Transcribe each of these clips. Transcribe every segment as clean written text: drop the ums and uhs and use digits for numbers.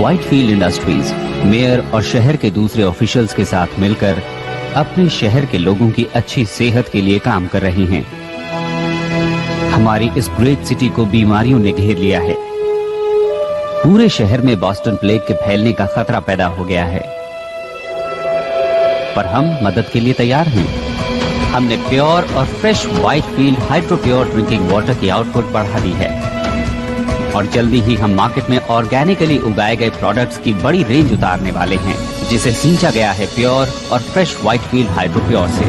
Whitefield industries mayor और शहर के दूसरे ऑफिशियल्स के साथ मिलकर अपने शहर के लोगों की अच्छी सेहत के लिए काम कर रही हैं। हमारी इस ग्रेट सिटी को बीमारियों ने घेर लिया है। पूरे शहर में बोस्टन प्लेग के फैलने का खतरा पैदा हो गया है, पर हम मदद के लिए तैयार हैं। हमने प्योर और fresh Whitefield hydro pure drinking water की आउटपुट बढ़ा दी है और जल्दी ही हम मार्केट में ऑर्गेनिकली उगाए गए प्रोडक्ट्स की बड़ी रेंज उतारने वाले हैं, जिसे सींचा गया है प्योर और फ्रेश व्हाइटफील्ड हाइड्रो प्योर से।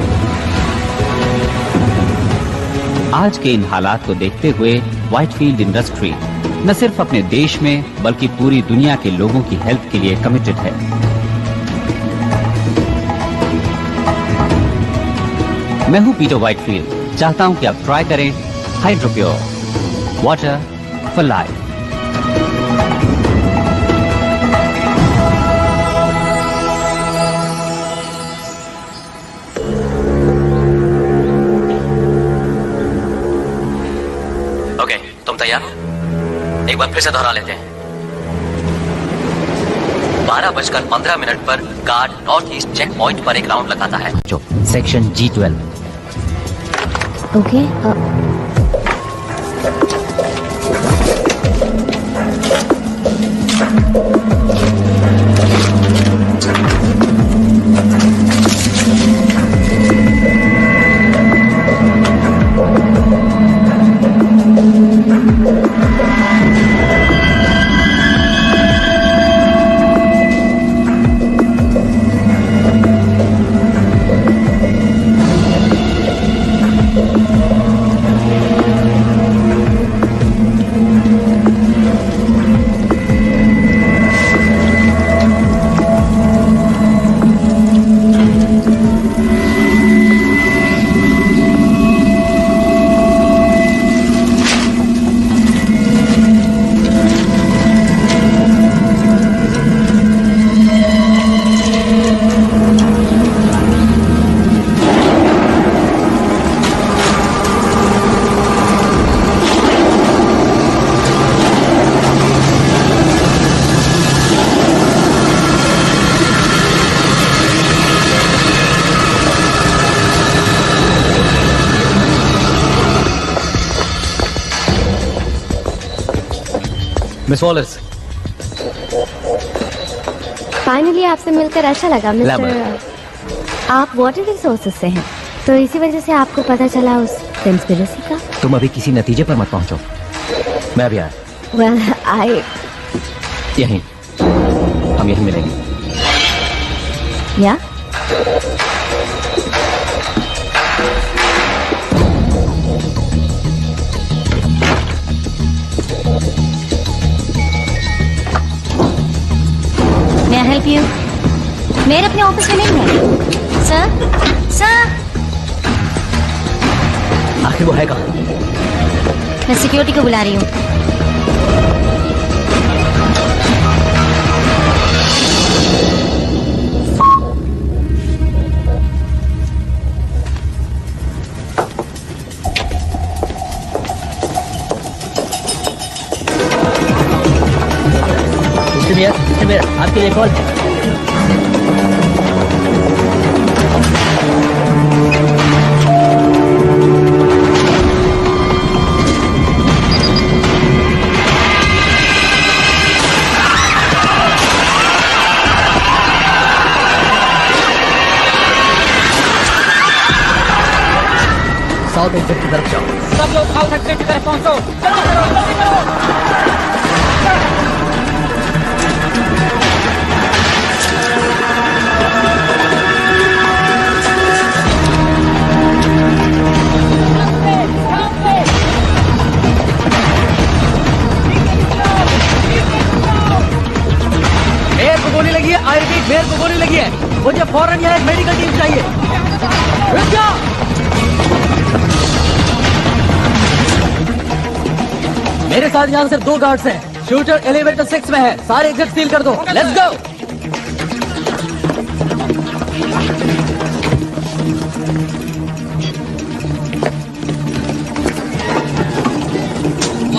आज के इन हालात को देखते हुए व्हाइटफील्ड इंडस्ट्री न सिर्फ अपने देश में बल्कि पूरी दुनिया के लोगों की हेल्थ के लिए कमिटेड है। मैं हूं पीटर व्हाइटफील्ड। चाहता हूं कि आप ट्राई करें hydro pure water for life. Okay, तुम तैयार हो? एक बार फिर से दोहरा लेते हैं। 12:15 पर guard north east check point पर एक राउंड लगाता है। जो section G12। Okay, miss Wallers, finally आपसे मिलकर अच्छा लगा मिस्टर। आप वाटर रिसोर्सेज से हैं, तो इसी वजह से आपको पता चला उस कंस्पिरेसी का। तुम अभी किसी नतीजे पर मत पहुंचो, मैं अभी आया। वेल आई यहीं, हम यहीं मिलेंगे। या मैं हेल्प यू। मेरे अपने ऑफिस में नहीं है सर। सर, आखिर वो है कहाँ? मैं सिक्योरिटी को बुला रही हूँ। आपके लिए कॉल है। साउथ एक्सिट की तरफ जाओ। सब लोग साउथ एक्सिट की तरफ पहुंचो। चलो चलो जल्दी करो। मेयर को गोली लगी है। आई रिपीट, मेयर को गोली लगी है। मुझे फौरन यहाँ एक मेडिकल टीम चाहिए। रुक जाओ। मेरे साथ यहाँ सिर्फ 2 गार्ड्स हैं। शूटर एलिवेटर 6 में है। सारे एग्जिट सील कर दो। Let's go.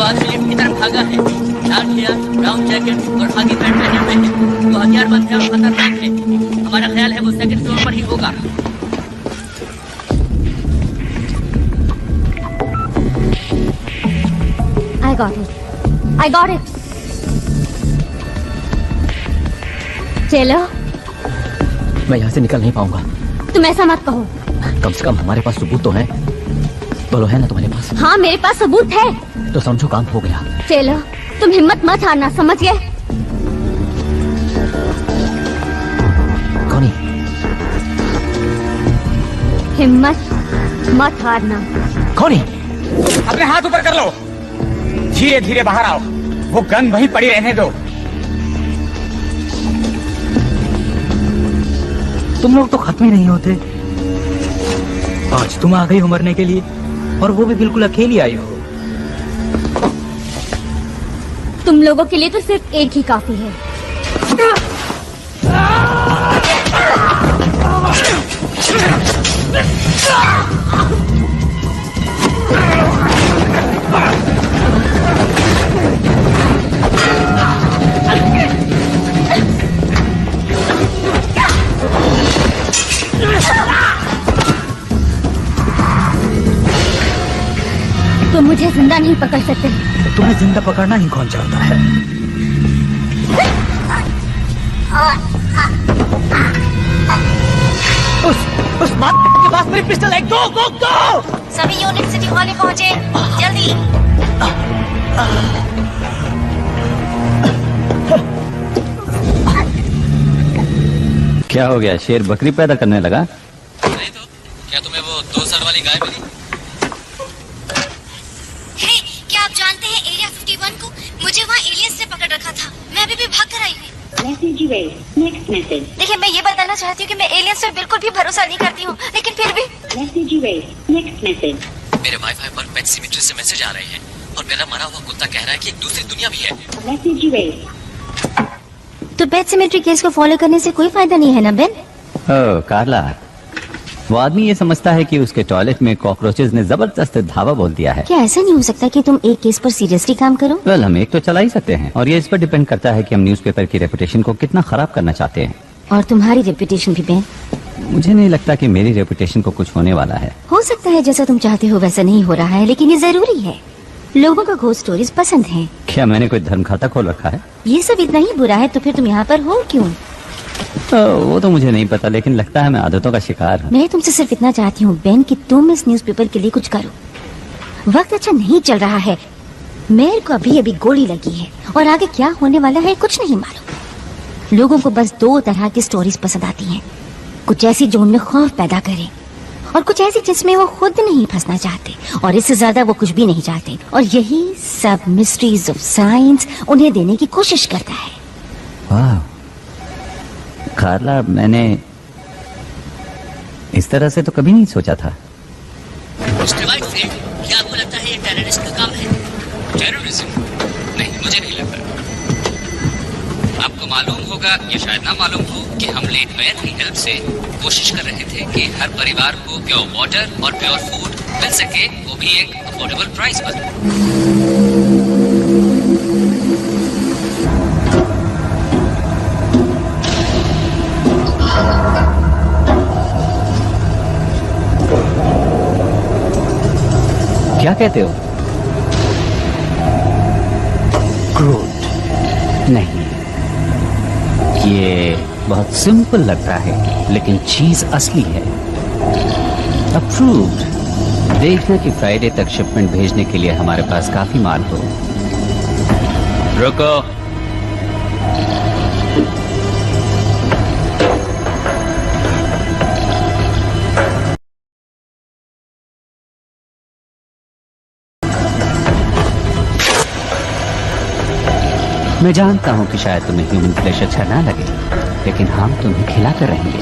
आदमी लिफ्ट की तरफ भागा है। डार्क हेयर, ब्राउन जैकेट और खाकी पैंट पहने हुए है। वो हथियारबंद है और खतरनाक है। हमारा ख्याल है वो सेकंड फ्लोर पर ही होगा। I got it. चलो। मैं यहाँ से निकल नहीं पाऊंगा। तुम ऐसा मत कहो। कम से कम हमारे पास सबूत तो है। बोलो, है ना तुम्हारे पास? हाँ, मेरे पास सबूत है। तो समझो काम हो गया। चलो, तुम हिम्मत मत हारना, समझ गए? कौन? हिम्मत मत हारना। कौन? अपने हाथ ऊपर कर लो। धीरे धीरे बाहर आओ। वो गन वहीं पड़ी रहने दो। तुम लोग तो खत्म ही नहीं होते। आज तुम आ गई हो मरने के लिए, और वो भी बिल्कुल अकेली आई हो। तुम लोगों के लिए तो सिर्फ एक ही काफी है। तुम मुझे जिंदा नहीं पकड़ सकते। तुम्हें जिंदा पकड़ना ही कौन चाहता है? उस बात के पास मेरी पिस्टल है। गो गो गो! सभी यूनिट सिटी हॉल में पहुंचे, जल्दी। क्या हो गया? शेर बकरी पैदा करने लगा? नहीं तो क्या तुम्हें वो 2 सर वाली गाय मिली? क्या आप जानते हैं एरिया 51 को? मुझे वहाँ एलियंस ने पकड़ रखा था। मैं अभी भी भाग कर आई हूँ। देखिए, मैं ये बताना चाहती हूँ कि मैं एलियंस पे बिल्कुल भी भरोसा नहीं करती हूँ, लेकिन फिर भी मेरे वाईफाई पर पेट सिमेट्री से मैसेज आ रहे हैं और मेरा मरा हुआ कुत्ता कह रहा है कि एक दूसरी दुनिया भी है। तो पेट सिमेट्री केस को फॉलो करने से कोई फायदा नहीं है ना बेन? ओह कार्ला, वो आदमी ये समझता है कि उसके टॉयलेट में कॉकरोचेस ने जबरदस्त धावा बोल दिया है। क्या ऐसा नहीं हो सकता कि तुम एक केस पर सीरियसली काम करो? वेल, हम एक तो चला ही सकते हैं, और ये इस पर डिपेंड करता है कि हम न्यूज़पेपर की रेपुटेशन को कितना खराब करना चाहते हैं। और तुम्हारी रेपुटेशन भी बेन? मुझे नहीं लगता कि मेरी रेपुटेशन को कुछ होने वाला है। हो सकता है जैसा तुम चाहते हो वैसा नहीं हो रहा है, लेकिन ये जरूरी है। लोगों को घोस्ट स्टोरीज पसंद है। क्या मैंने कोई धर्म खाता खोल रखा है? ये सब इतना ही बुरा है तो फिर तुम यहाँ पर हो क्यों? वो तो मुझे नहीं पता, लेकिन लगता है मैं आदतों का शिकार हूँ। मैं तुमसे सिर्फ इतना चाहती हूँ बेन कि तुम इस न्यूज़पेपर के लिए कुछ करो। वक्त अच्छा नहीं चल रहा है। मेयर को अभी अभी गोली लगी है और आगे क्या होने वाला है कुछ नहीं मालूम। लोगों को बस 2 तरह की स्टोरीज पसंद आती हैं। कुछ ऐसी जो उनमें खौफ पैदा करे, और कुछ ऐसी जिसमें वो खुद नहीं फंसना चाहते, और इससे ज्यादा वो कुछ भी नहीं चाहते। और यही सब मिस्ट्रीज ऑफ साइंस उन्हें देने की कोशिश करता है। वाह कार्ला, मैंने इस तरह से तो कभी नहीं सोचा था। मिस्टर वाइटफील्ड, क्या आपको लगता है ये टेररिस्ट का काम है? टेररिज्म? नहीं, मुझे नहीं लगता। आपको मालूम होगा या शायद ना मालूम हो कि हम लेट मेयर की हेल्प से कोशिश कर रहे थे कि हर परिवार को प्योर वाटर और प्योर फूड मिल सके, वो भी एक अफोर्डेबल प्राइस पर। क्या कहते हो? क्रूड? नहीं, ये बहुत सिंपल लगता है, लेकिन चीज असली है। अप्रूव्ड। देखना कि फ्राइडे तक शिपमेंट भेजने के लिए हमारे पास काफी माल हो। रुको। मैं जानता हूं कि शायद तुम्हें ह्यूमन फ्लेश अच्छा ना लगे, लेकिन हम तुम्हें खिलाकर रहेंगे।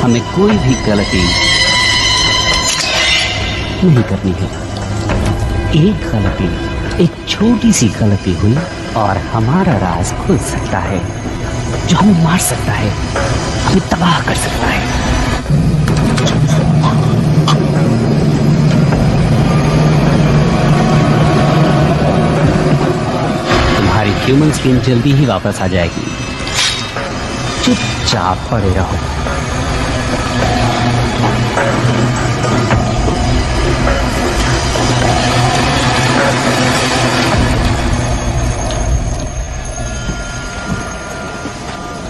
हमें कोई भी गलती नहीं करनी है। एक गलती, एक छोटी सी गलती हुई और हमारा राज खुल सकता है, जो हमें मार सकता है, हमें तबाह कर सकता है। ह्यूमन स्किन जल्दी ही वापस आ जाएगी। चुपचाप पड़े रहो।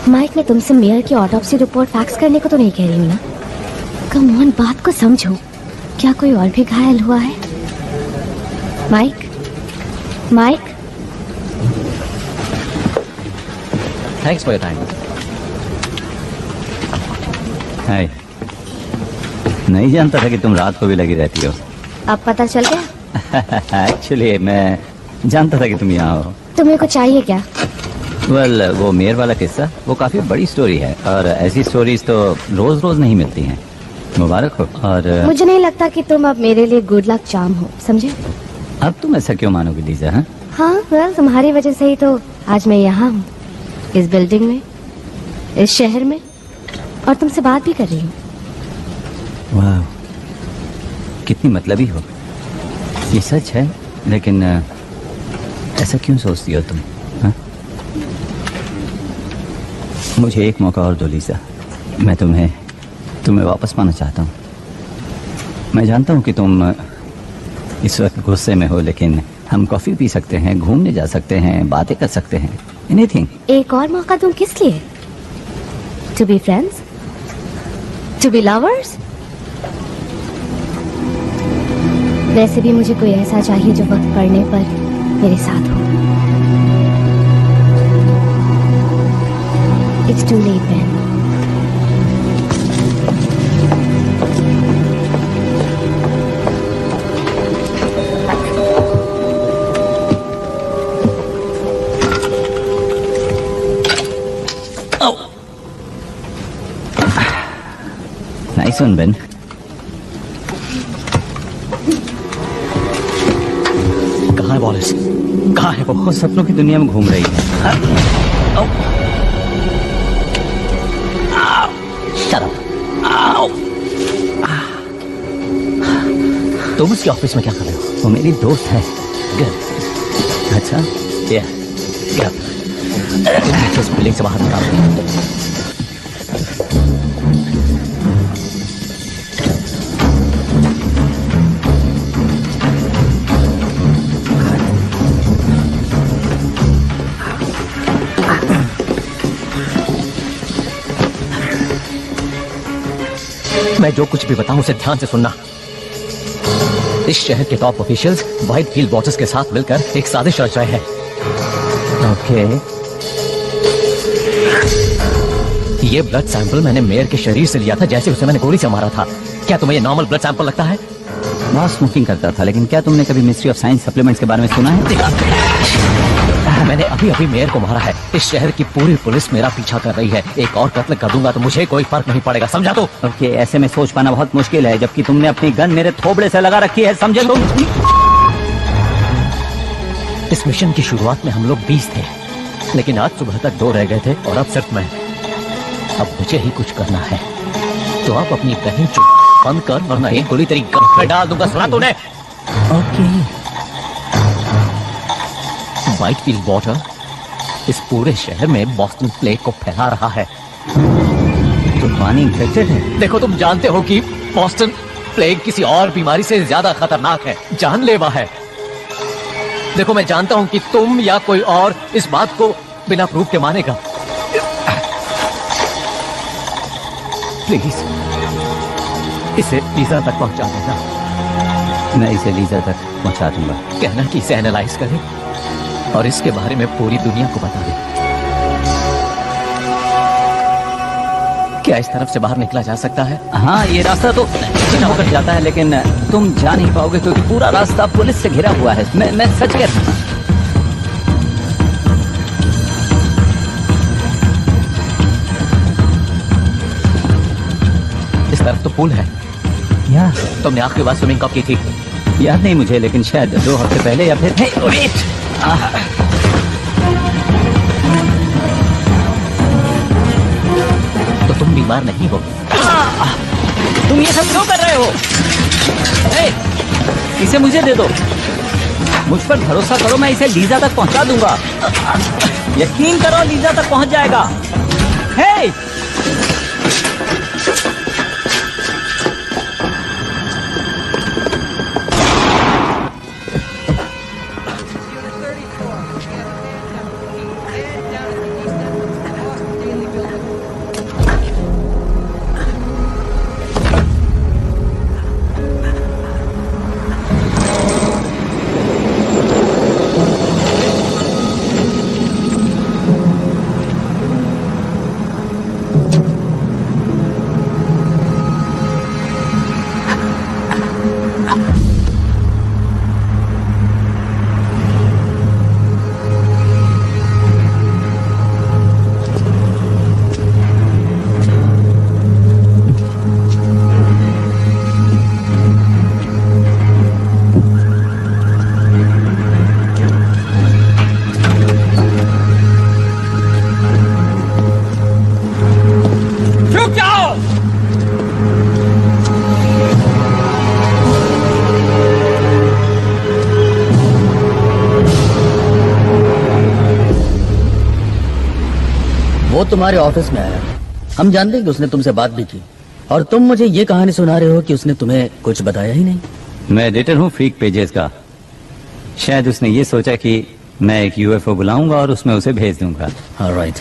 माइक, मैं तुमसे मेयर की ऑटोप्सी रिपोर्ट फैक्स करने को तो नहीं कह रही हूँ ना। कम ऑन, बात को समझो। क्या कोई और भी घायल हुआ है? Mike, Mike. Thanks for your time. Hi. नहीं जानता था कि तुम रात को भी लगी रहती हो। अब पता चल गया? एक्चुअली मैं जानता था कि तुम यहाँ हो। तुम्हें कुछ चाहिए क्या? वेल, वो मेयर वाला किस्सा वो काफी बड़ी स्टोरी है और ऐसी स्टोरीज तो रोज रोज नहीं मिलती हैं। मुबारक हो। और मुझे नहीं लगता कि तुम अब मेरे लिए गुड लक चार्म हो, समझे? अब तुम ऐसा क्यों मानोगे लीजा? हाँ, हाँ, वेल, तुम्हारी वजह से ही तो आज मैं यहाँ हूँ, इस बिल्डिंग में, इस शहर में, और तुमसे बात भी कर रही हूँ। वाह, कितनी मतलबी हो। ये सच है, लेकिन ऐसा क्यों सोचती हो तुम? हाँ? मुझे एक मौका और दो लीजा। मैं तुम्हें वापस पाना चाहता हूँ। मैं जानता हूँ कि तुम इस वक्त गुस्से में हो, लेकिन हम कॉफी पी सकते हैं, घूमने जा सकते हैं, बातें कर सकते हैं, एनीथिंग। एक और मौका दूं किस लिए? To be friends, to be lovers. वैसे भी मुझे कोई ऐसा चाहिए जो वक्त पड़ने पर मेरे साथ हो। It's too late man. Nice one Ben. कहाँ है वॉलिस? कहाँ है वो? सपनों की दुनिया में घूम रही है। Shut up. तुम उसके ऑफिस में क्या कर रहे हो? वो मेरी दोस्त है। Good. अच्छा, yeah. तुम मुझे इस बिल्डिंग से बाहर निकालो। मैं जो कुछ भी बताऊं उसे ध्यान से सुनना। इस शहर के टॉप ऑफिशियल्स व्हाइटफील्ड वॉचर्स के साथ मिलकर एक साजिश रच रहे हैं। ओके। ये ब्लड सैंपल मैंने मेयर के शरीर से लिया था जैसे उसे मैंने गोली से मारा था। क्या तुम्हें ये नॉर्मल ब्लड सैंपल लगता है? बहुत स्मोकिंग करता था, लेकिन क्या तुमने कभी मिस्ट्री ऑफ साइंस सप्लीमेंट्स के बारे में सुना है? मैंने अभी अभी मेयर को मारा है। इस शहर की पूरी पुलिस मेरा पीछा कर रही है। एक और कत्ल कर दूंगा तो मुझे कोई फर्क नहीं पड़ेगा, समझा? तो ओके, ऐसे में सोच पाना बहुत मुश्किल है, जबकि तुमने अपनी गन मेरे थोबड़े से लगा रखी है, समझे तुम? इस मिशन की शुरुआत में हम लोग 20 थे, लेकिन आज सुबह तक 2 रह गए थे और अब सिर्फ मैं। अब मुझे ही कुछ करना है, तो आप अपनी बहन चुप बंद कर, वरना एक गोली तेरी गन में डाल दूंगा, सुना तूने? ओके। व्हाइटफील्ड वॉटर इस पूरे शहर में बॉस्टन प्लेग को फैला रहा है। तो पानी इन्फेक्टेड है। देखो, तुम जानते हो कि बॉस्टन प्लेग किसी और बीमारी से ज्यादा खतरनाक है, जानलेवा है। देखो, मैं जानता हूं कि तुम या कोई और इस बात को बिना प्रूफ के मानेगा। प्लीज इसे लीजा तक पहुंचा देना। मैं इसे लीजा तक पहुंचा दूंगा। कहना कि इसे एनालाइज करे और इसके बारे में पूरी दुनिया को बता दे। क्या इस तरफ से बाहर निकला जा सकता है? हाँ, ये रास्ता तो होकर जाता है, लेकिन तुम जा नहीं पाओगे क्योंकि पूरा रास्ता पुलिस से घिरा हुआ है। मैं सच कह रहा हूँ। इस तरफ तो पुल है। यार, तुमने आखिरी बार स्विमिंग कब की थी? याद नहीं मुझे, लेकिन शायद 2 हफ्ते पहले या फिर तो तुम बीमार नहीं हो? तुम ये सब क्यों कर रहे हो? इसे मुझे दे दो। मुझ पर भरोसा करो, मैं इसे लीजा तक पहुंचा दूंगा। यकीन करो, लीजा तक पहुंच जाएगा। हे! वो तुम्हारे ऑफिस में आया, हम जानते हैं कि उसने तुमसे बात भी की, और तुम मुझे ये कहानी सुना रहे हो कि उसने तुम्हें कुछ बताया ही नहीं। मैं एडिटर हूँ फ्रीक पेजेस का। शायद उसने ये सोचा कि मैं एक यूएफओ बुलाऊंगा और उसमें उसे भेज दूंगा। ऑलराइट।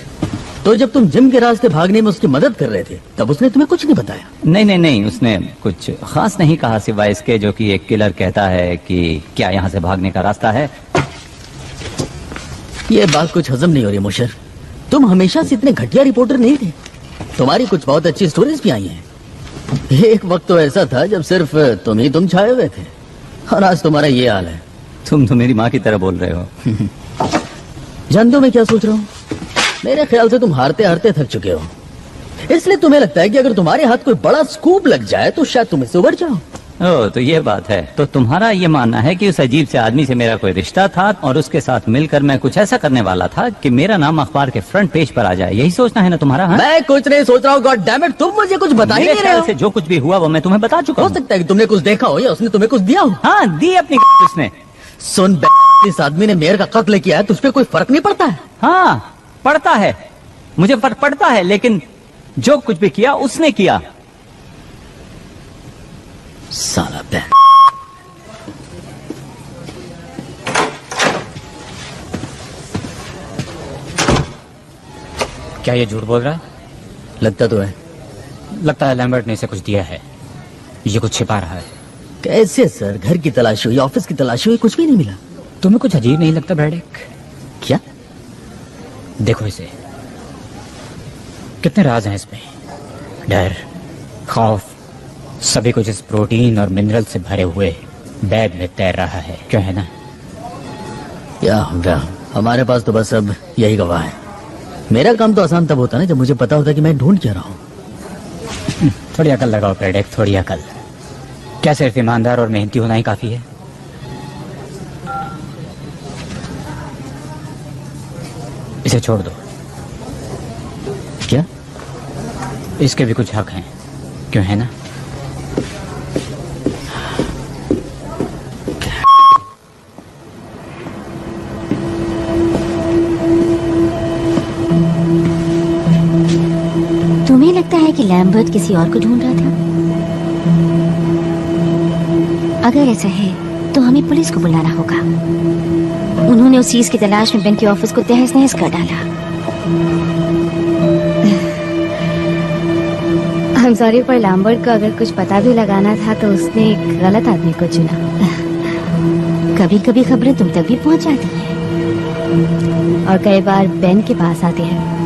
तो जब तुम जिम के रास्ते भागने में उसकी मदद कर रहे थे, तब उसने तुम्हें कुछ नहीं बताया? नहीं, उसने कुछ खास नहीं कहा सिवाय इसके जो कि एक किलर कहता है कि क्या यहाँ से भागने का रास्ता है। ये बात कुछ हजम नहीं हो रही मुशर। तुम हमेशा से इतने घटिया रिपोर्टर नहीं थे। तुम्हारी कुछ बहुत अच्छी स्टोरीज भी आई हैं। एक वक्त तो ऐसा था जब सिर्फ तुम छाए हुए थे, और आज तुम्हारा ये हाल है। तुम तो मेरी माँ की तरह बोल रहे हो। जानते हो मैं क्या सोच रहा हूँ? मेरे ख्याल से तुम हारते हारते थक चुके हो, इसलिए तुम्हें लगता है कि अगर तुम्हारे हाथ कोई बड़ा स्कूप लग जाए तो शायद तुम इससे उबर जाओ। ओह, तो ये बात है। तो तुम्हारा ये मानना है कि उस अजीब से आदमी से मेरा कोई रिश्ता था और उसके साथ मिलकर मैं कुछ ऐसा करने वाला था कि मेरा नाम अखबार के फ्रंट पेज पर आ जाए। यही सोचना है ना तुम्हारा? हाँ? मैं कुछ नहीं सोच रहा हूँ। गॉड डैम इट, तुम मुझे कुछ बता ही नहीं रहे हो। से जो कुछ भी हुआ वो मैं तुम्हें बता चुका हो हूँ। सकता है कि तुमने कुछ देखा हो या उसने तुम्हें कुछ दिया हो। हाँ, दी अपनी उसने। सुन, इस आदमी ने मेयर का कत्ल किया है, तुझ पे कोई फर्क नहीं पड़ता है? हाँ, पड़ता है, मुझे फर्क पड़ता है, लेकिन जो कुछ भी किया उसने किया। साला बैन। क्या ये झूठ बोल रहा है? लगता तो है। लगता है लैम्बर्ट ने इसे कुछ दिया है, ये कुछ छिपा रहा है। कैसे सर? घर की तलाशी हुई, ऑफिस की तलाशी हुई, कुछ भी नहीं मिला। तुम्हें कुछ अजीब नहीं लगता ब्रैडेक? क्या? देखो इसे, कितने राज हैं इसमें। डर, खौफ, सभी कुछ इस प्रोटीन और मिनरल से भरे हुए बैग में तैर रहा है। क्यों है ना? या हमारे पास तो बस अब यही गवाह है। मेरा काम तो आसान तब होता ना जब मुझे पता होता कि मैं ढूंढ क्या रहा हूँ। थोड़ी अकल लगाओ ब्रैडेक, थोड़ी अकल। क्या सिर्फ ईमानदार और मेहनती होना ही काफी है? इसे छोड़ दो। क्या? इसके भी कुछ हक हैं, क्यों है ना? तुम्हें लगता है कि लैम्बर्ट किसी और को ढूंढ रहा था? अगर ऐसा है तो हमें पुलिस को बुलाना होगा। उन्होंने उस चीज की तलाश में बैंक के ऑफिस को तहस नहस कर डाला। हम सॉरी, पर लैम्बर्ट को अगर कुछ पता भी लगाना था तो उसने एक गलत आदमी को चुना। कभी कभी खबरें तुम तक भी पहुंच जाती हैं और कई बार बेन के पास आते हैं।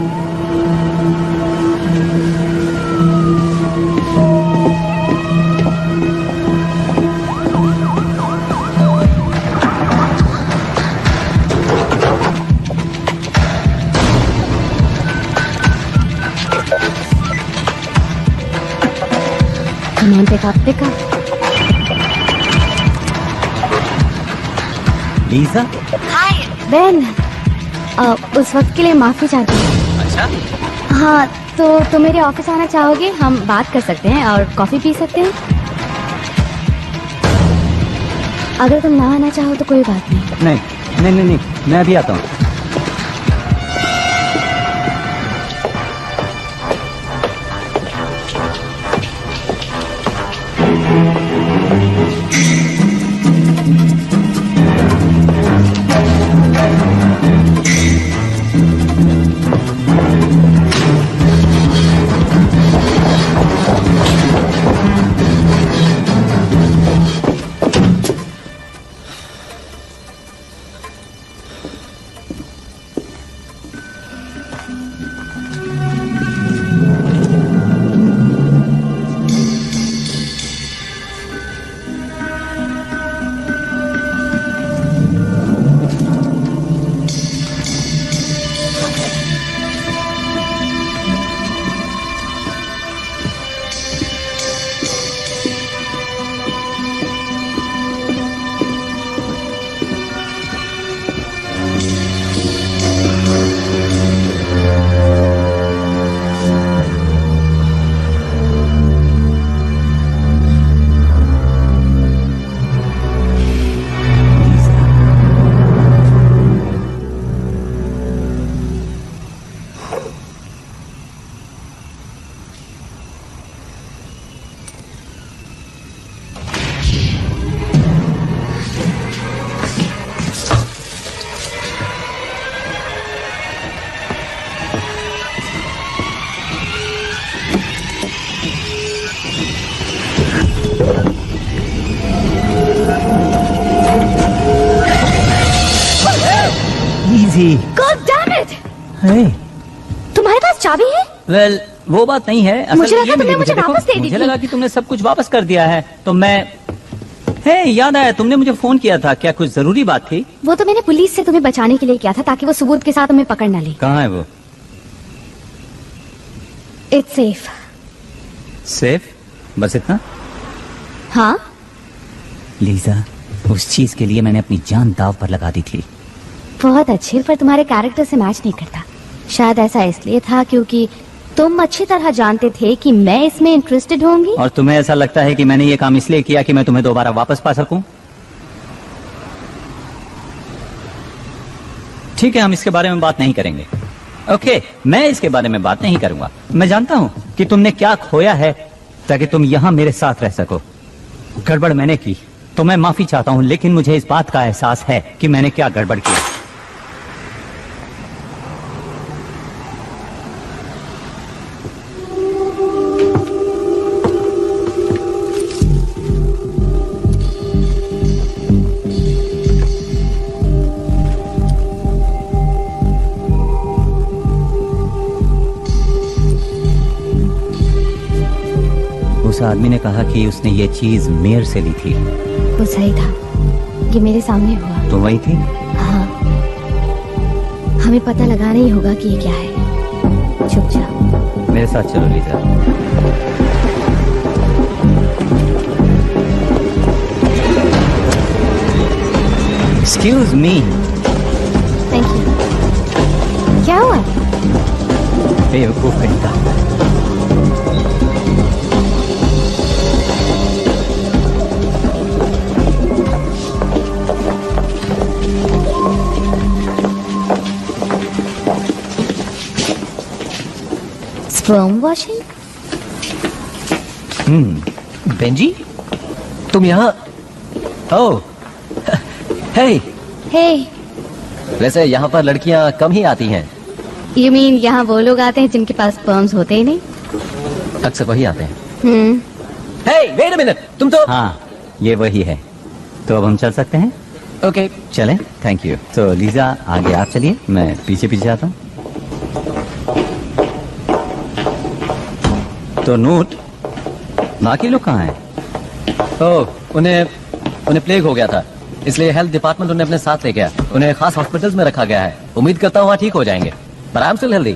Pick up. Lisa? Hi Ben, उस वक्त के लिए माफी चाहती हूँ। अच्छा? हाँ, तो तुम मेरे ऑफिस आना चाहोगे? हम बात कर सकते हैं और कॉफी पी सकते हैं। अगर तुम ना आना चाहो तो कोई बात नहीं। नहीं नहीं नहीं, मैं अभी आता हूँ। God damn it! Hey. तुम्हारे पास चाबी है? वेल वो बात नहीं है। असल मुझे ये लगा तुमने मिली मुझे देखो, वापस दे दी मुझे थी। लगा कि तुमने सब कुछ वापस कर दिया है तो मैं याद आया तुमने मुझे फोन किया था, क्या कुछ जरूरी बात थी? वो तो मैंने पुलिस से तुम्हें बचाने के लिए किया था ताकि वो सबूत के साथ तुम्हें पकड़ न ले। कहाँ है वो? It's safe. सेफ? बस इतना? हाँ? लीजा, उस चीज के लिए मैंने अपनी जान दाव पर लगा दी थी। बहुत अच्छे, पर तुम्हारे कैरेक्टर से मैच नहीं करता। शायद ऐसा इसलिए था क्योंकि तुम अच्छी तरह जानते थे कि मैं इसमें इंटरेस्टेड होंगी। और तुम्हें ऐसा लगता है कि मैंने ये काम इसलिए किया कि मैं तुम्हें दोबारा वापस पा सकूं? ठीक है, हम इसके बारे में बात नहीं करेंगे। ओके, मैं इसके बारे में बात नहीं करूंगा। मैं जानता हूं कि तुमने क्या खोया है ताकि तुम यहां मेरे साथ रह सको। गड़बड़ मैंने की तो मैं माफी चाहता हूं, लेकिन मुझे इस बात का एहसास है कि मैंने क्या गड़बड़ किया। उस आदमी ने कहा कि उसने ये चीज मेयर से ली थी। वो सही था, ये मेरे सामने हुआ। तो वही थी? हाँ, हमें पता लगाना ही होगा कि ये क्या है। चुप जाओ। मेरे साथ चलो Lisa. Excuse me. Thank you. क्या हुआ? बेवकूफ कहीं का। Sperm washing? बेंजी, तुम यहाँ? ओह, हे। हे, वैसे यहाँ पर लड़कियाँ कम ही आती हैं। यू मीन यहाँ वो लोग आते हैं जिनके पास स्पर्म्स होते ही नहीं? अक्सर वही आते हैं। हम्म। हे, वेट अ मिनट, तुम तो। हाँ, ये वही है। तो अब हम चल सकते हैं? ओके, चलें। Thank you. तो लीजा, आगे आप चलिए, मैं पीछे पीछे आता हूँ। तो नोट, बाकी लोग कहाँ हैं? ओह, उन्हें प्लेग हो गया था, इसलिए हेल्थ डिपार्टमेंट उन्हें अपने साथ ले गया। उन्हें खास हॉस्पिटल्स में रखा गया है। उम्मीद करता हूँ वहाँ ठीक हो जाएंगे। पर आई एम स्टिल हेल्दी।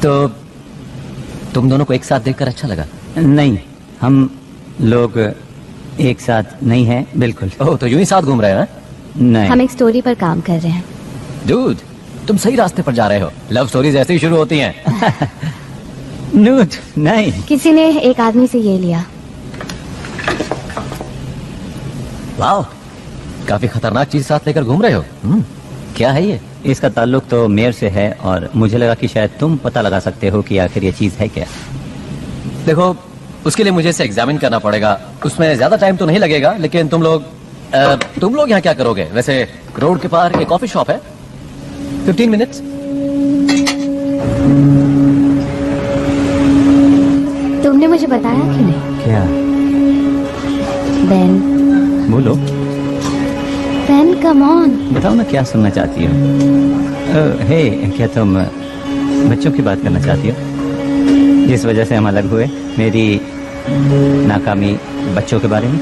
तो तुम दोनों को एक साथ देखकर अच्छा लगा? नहीं, हम लोग एक साथ नहीं हैं, बिल्कुल। ओह, तो यूं ही साथ घूम रहे हैं? नहीं। हम एक स्टोरी पर काम कर रहे हैं। डूड, तुम सही रास्ते पर जा रहे हो। लव स्टोरीज ऐसे ही शुरू होती हैं। नूट, नहीं। किसी ने एक आदमी से ये लिया। वाह, काफी खतरनाक चीज साथ लेकर घूम रहे हो। क्या है ये? इसका ताल्लुक तो मेयर से है और मुझे लगा कि शायद तुम पता लगा सकते हो कि आखिर ये चीज है क्या। देखो, उसके लिए मुझे इसे एग्जामिन करना पड़ेगा। उसमें ज्यादा टाइम तो नहीं लगेगा, लेकिन तुम लोग यहाँ क्या करोगे? वैसे रोड के पार एक कॉफी शॉप है, 15 मिनट्स। तुमने मुझे बताया क्यों नहीं? क्या? बेन, बोलो। Ben come on. बताओ ना, क्या सुनना चाहती हो? हे, क्या तुम बच्चों की बात करना चाहती हो जिस वजह से हम अलग हुए? मेरी नाकामी बच्चों के बारे में?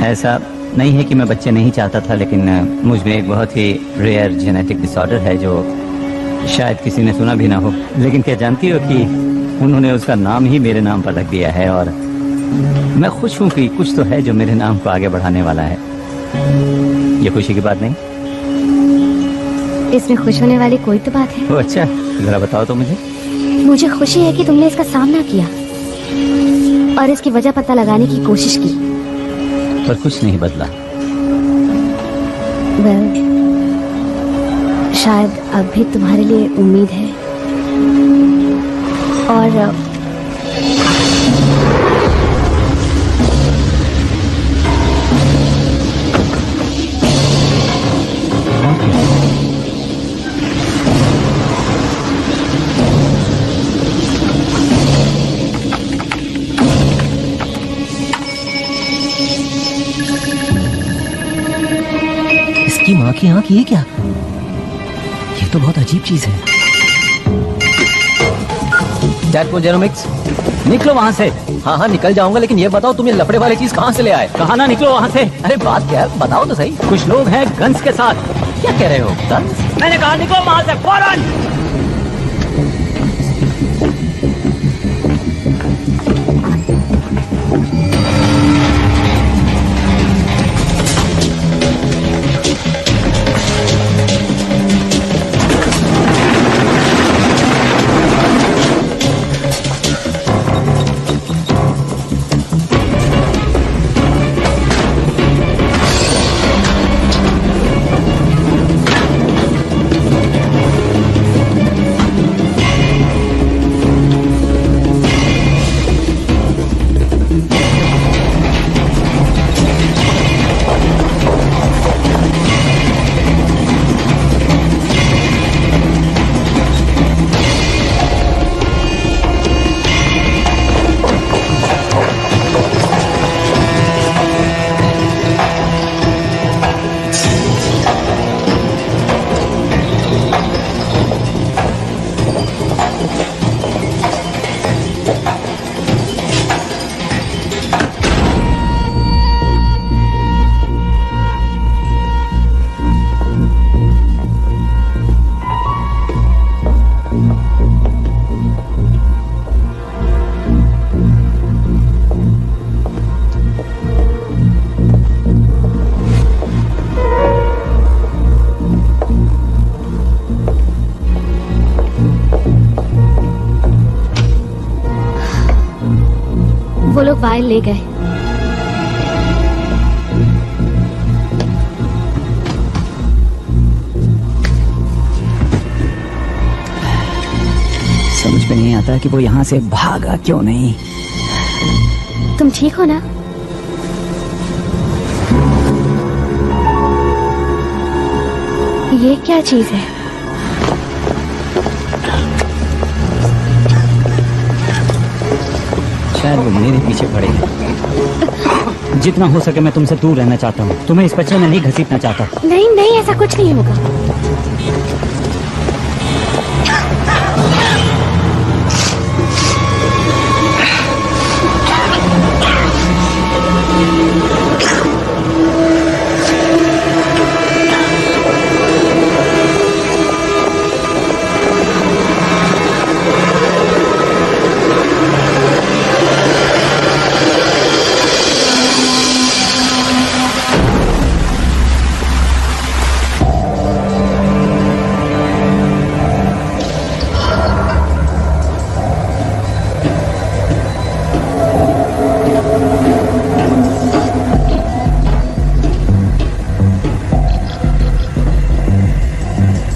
ऐसा नहीं है कि मैं बच्चे नहीं चाहता था, लेकिन मुझ में एक बहुत ही रेयर जेनेटिक डिसऑर्डर है जो शायद किसी ने सुना भी ना हो। लेकिन क्या जानती हो कि उन्होंने उसका नाम ही मेरे नाम पर रख दिया है और मैं खुश हूं कि कुछ तो है जो मेरे नाम को आगे बढ़ाने वाला है। ये खुशी की बात नहीं? इसमें खुश होने वाली कोई तो बात है। ओ अच्छा, जरा बताओ तो मुझे। मुझे खुशी है कि तुमने इसका सामना किया और इसकी वजह पता लगाने की कोशिश की। पर कुछ नहीं बदला। वेल, शायद अब भी तुम्हारे लिए उम्मीद है। और इसकी माँ की आंख, ये क्या? ये तो बहुत अजीब चीज है। टैडपोल जेनोमिक्स, निकलो वहाँ से। हाँ हाँ निकल जाऊंगा, लेकिन ये बताओ तुम ये लफड़े वाली चीज कहाँ से ले आए? कहा ना निकलो वहाँ से। अरे बात क्या है, बताओ तो सही। कुछ लोग हैं गन्स के साथ। क्या कह रहे हो? गन्स? मैंने कहा निकलो वहाँ से फौरन। वो लोग वायल ले गए। समझ में नहीं आता कि वो यहाँ से भागा क्यों नहीं। तुम ठीक हो ना? ये क्या चीज है? शायद वो मेरे पीछे पड़े हैं। जितना हो सके मैं तुमसे दूर रहना चाहता हूँ। तुम्हें इस बच्चे में नहीं घसीटना चाहता। नहीं नहीं, ऐसा कुछ नहीं होगा।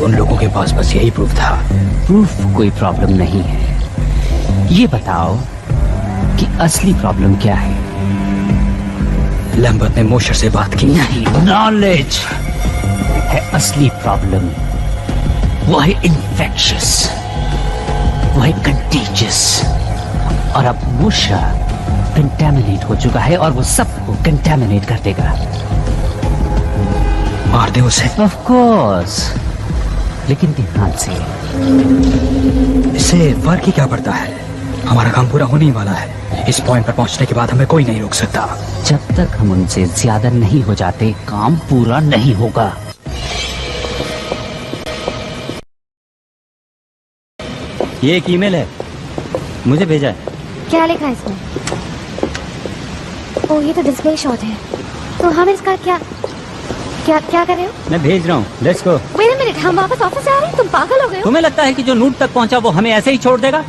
उन लोगों के पास बस यही प्रूफ था। प्रूफ कोई प्रॉब्लम नहीं है। ये बताओ कि असली प्रॉब्लम क्या है? लैम्बर्ट ने मोशर से बात की। नहीं, नॉलेज है असली प्रॉब्लम। वो है इन्फेक्शियस, वो है कंटेजियस। और अब मोशर कंटेमिनेट हो चुका है और वो सबको कंटेमिनेट कर देगा। मार दे उसे। ऑफ कोर्स, लेकिन ध्यान से। इससे फर्क ही क्या पड़ता है? हमारा काम पूरा होने ही वाला है। इस पॉइंट पर पहुंचने के बाद हमें कोई नहीं रोक सकता। जब तक हम उनसे ज्यादा नहीं हो जाते, काम पूरा नहीं होगा। ये एक ईमेल है, मुझे भेजा है। क्या लिखा है इसमें? ओह, ये तो डिस्प्ले शॉट है। तो हम इसका क्या क्या क्या कर रहे हो? मैं भेज रहा हूँ, let's go. Wait a minute, हम वापस ऑफिस आ रहे हैं? तुम पागल हो गए हो? तुम्हें लगता है कि जो नूट तक पहुंचा वो हमें ऐसे ही छोड़ देगा?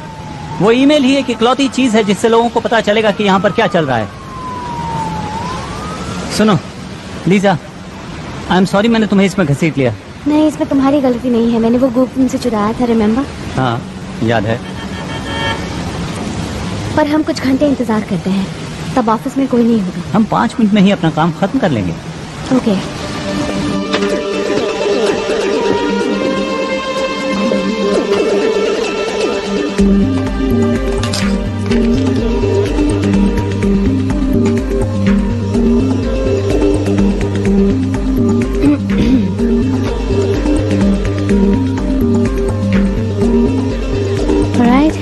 वो ईमेल ही एक इकलौती चीज है जिससे लोगों को पता चलेगा कि यहाँ पर क्या चल रहा है। सुनो लीजा, आई एम सॉरी मैंने तुम्हें इसमें घसीट लिया। नहीं, इसमें तुम्हारी गलती नहीं है। मैंने वो बुक तुमसे चुराया था, रिमेम्बर? हाँ याद है। पर हम कुछ घंटे इंतजार करते हैं, तब ऑफिस में कोई नहीं होगा। हम 5 मिनट में ही अपना काम खत्म कर लेंगे। ओके।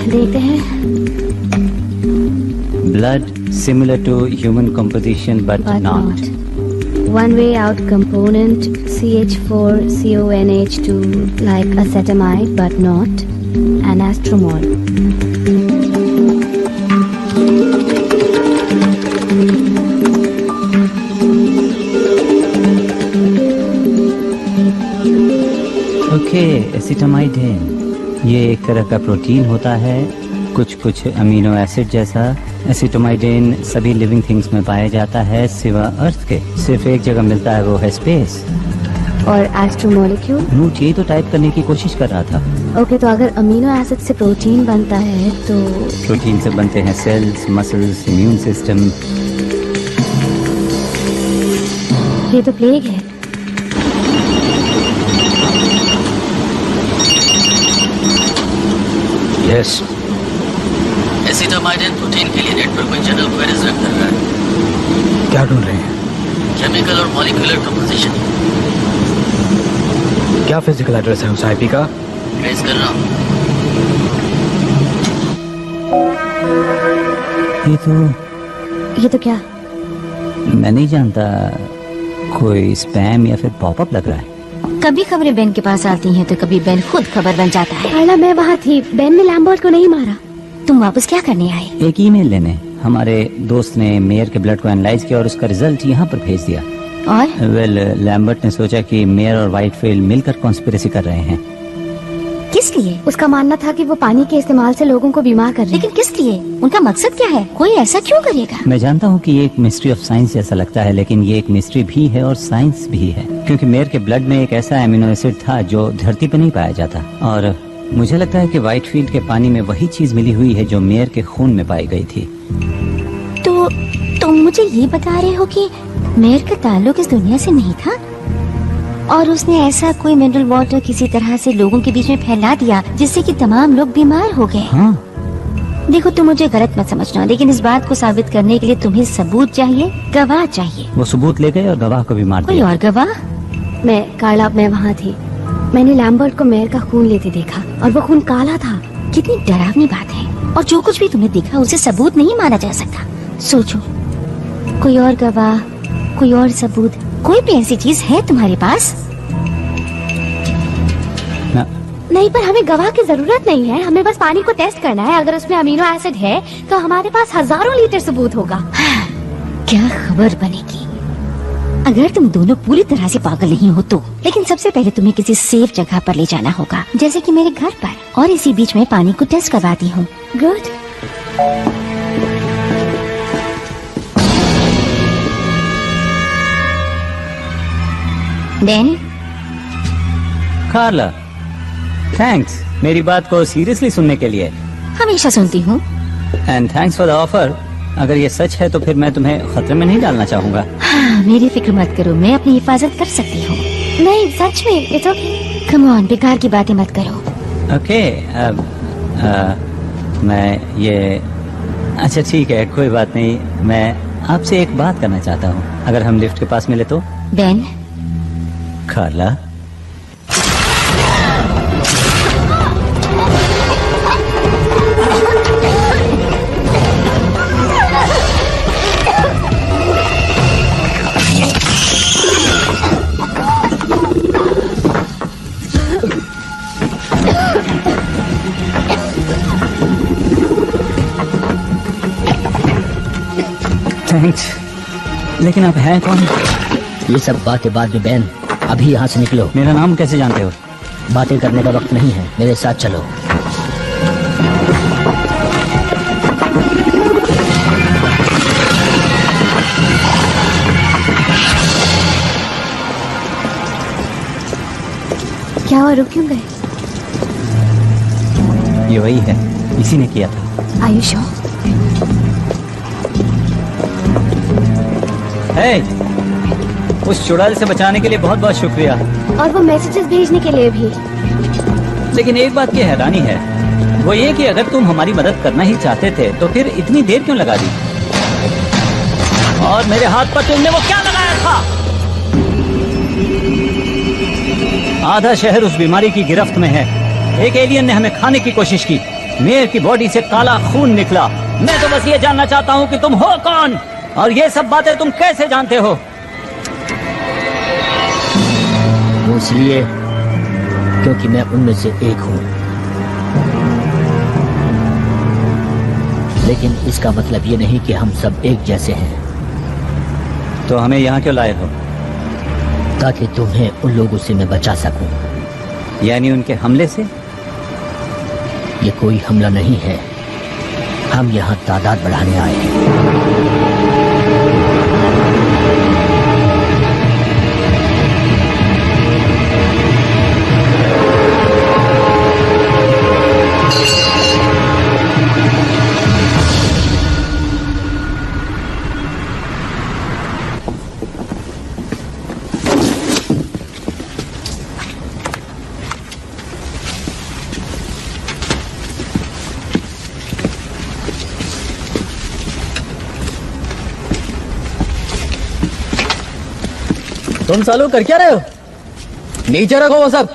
देखते हैं। Blood similar to human composition but not. One way out component CH4CONH2 like acetamide but not anastromol. Okay, acetamide है। ये एक तरह का प्रोटीन होता है, कुछ अमीनो एसिड जैसा। एसिटोमाइडेन सभी लिविंग थिंग्स में पाया जाता है सिवा अर्थ के। सिर्फ एक जगह मिलता है, वो है स्पेस। और एस्ट्रोमोलिक्यूल? नूट यही तो टाइप करने की कोशिश कर रहा था। ओके, तो अगर अमीनो एसिड से प्रोटीन बनता है तो प्रोटीन से बनते हैं सेल्स, मसल्स, इम्यून सिस्टम। ये तो प्लेग है। यस। एसिटामाइड प्रोटीन के लिए नेट पर कोई जनरल क्वेरीज रन कर रहा है। क्या ढूंढ रहे हैं? केमिकल और मॉलिक्यूलर कंपोजिशन। क्या फिजिकल एड्रेस है उस आईपी का? ट्रेस कर रहा हूँ। ये तो क्या? मैं नहीं जानता, कोई स्पैम या फिर पॉपअप लग रहा है। कभी खबरें बेन के पास आती हैं तो कभी बेन खुद खबर बन जाता है। कार्ला, मैं वहाँ थी। बेन ने लैम्बर्ट को नहीं मारा। तुम वापस क्या करने आए? एक ईमेल लेने। हमारे दोस्त ने मेयर के ब्लड को एनालाइज किया और उसका रिजल्ट यहाँ पर भेज दिया। और लैम्बर्ट ने सोचा कि मेयर और व्हाइटफील्ड मिलकर कॉन्स्पिरेसी कर रहे हैं। किस लिए? उसका मानना था कि वो पानी के इस्तेमाल से लोगों को बीमार कर रहे हैं। लेकिन किस लिए? उनका मकसद क्या है? कोई ऐसा क्यों करेगा? मैं जानता हूँ कि ये एक मिस्ट्री ऑफ साइंस जैसा लगता है, लेकिन ये एक मिस्ट्री भी है और साइंस भी है। क्योंकि मेयर के ब्लड में एक ऐसा एमिनो एसिड था जो धरती पे नहीं पाया जाता, और मुझे लगता है कि व्हाइटफील्ड के पानी में वही चीज मिली हुई है जो मेयर के खून में पाई गई थी। तो तुम मुझे ये बता रहे हो कि मेयर का ताल्लुक इस दुनिया से नहीं था और उसने ऐसा कोई मिनरल वाटर किसी तरह से लोगों के बीच में फैला दिया जिससे कि तमाम लोग बीमार हो गए। हाँ। देखो, तुम मुझे गलत मत समझना, लेकिन इस बात को साबित करने के लिए तुम्हें सबूत चाहिए, गवाह चाहिए। वो सबूत ले गए और गवाह को भी मार कोई दिया। और गवाह? मैं वहाँ थी। मैंने लैम्बर्ट को मेयर का खून लेते देखा और वो खून काला था। कितनी डरावनी बात है। और जो कुछ भी तुमने देखा उसे सबूत नहीं माना जा सकता। सोचो, कोई और गवाह, कोई और सबूत, कोई भी ऐसी चीज है तुम्हारे पास? नहीं, पर हमें गवाह की जरूरत नहीं है। हमें बस पानी को टेस्ट करना है। अगर उसमें अमीनो एसिड है तो हमारे पास हजारों लीटर सबूत होगा। क्या खबर बनेगी? अगर तुम दोनों पूरी तरह से पागल नहीं हो तो। लेकिन सबसे पहले तुम्हें किसी सेफ जगह पर ले जाना होगा, जैसे कि मेरे घर पर, और इसी बीच में पानी को टेस्ट करवाती हूँ। गुड। बेन, कार्ला, थैंक्स मेरी बात को सीरियसली सुनने के लिए। हमेशा सुनती हूँ। And thanks for the offer. अगर ये सच है तो फिर मैं तुम्हें खतरे में नहीं डालना चाहूंगा। हाँ, मेरी फिक्र मत करो, मैं अपनी हिफाजत कर सकती हूँ। नहीं सच में, इट्स ओके। कम ऑन, बेकार की बातें मत करो। ओके मैं ये अच्छा ठीक है, कोई बात नहीं। मैं आपसे एक बात करना चाहता हूँ, अगर हम लिफ्ट के पास मिले तो। बेन, कार्ला, थैंक्स। लेकिन आप हैं कौन? ये सब बातें बाद में बैन, अभी यहाँ से निकलो। मेरा नाम कैसे जानते हो? बातें करने का वक्त नहीं है, मेरे साथ चलो। क्या हुआ, रुक क्यों गए? ये वही है, इसी ने किया था। Are you sure? Hey, उस चुड़ैल से बचाने के लिए बहुत बहुत शुक्रिया। और वो मैसेजेस भेजने के लिए भी। लेकिन एक बात की हैरानी है, वो ये कि अगर तुम हमारी मदद करना ही चाहते थे तो फिर इतनी देर क्यों लगा दी? और मेरे हाथ पर तुमने वो क्या लगाया था? आधा शहर उस बीमारी की गिरफ्त में है। एक एलियन ने हमें खाने की कोशिश की। मेयर की बॉडी से काला खून निकला। मैं तो बस ये जानना चाहता हूँ कि तुम हो कौन और ये सब बातें तुम कैसे जानते हो? वो इसलिए क्योंकि मैं उनमें से एक हूँ। लेकिन इसका मतलब ये नहीं कि हम सब एक जैसे हैं। तो हमें यहाँ क्यों लाए हो? ताकि तुम्हें उन लोगों से मैं बचा सकूं। यानी उनके हमले से? ये कोई हमला नहीं है, हम यहाँ तादाद बढ़ाने आए हैं। तुम सालों कर क्या रहे हो? नीचे रखो वो सब,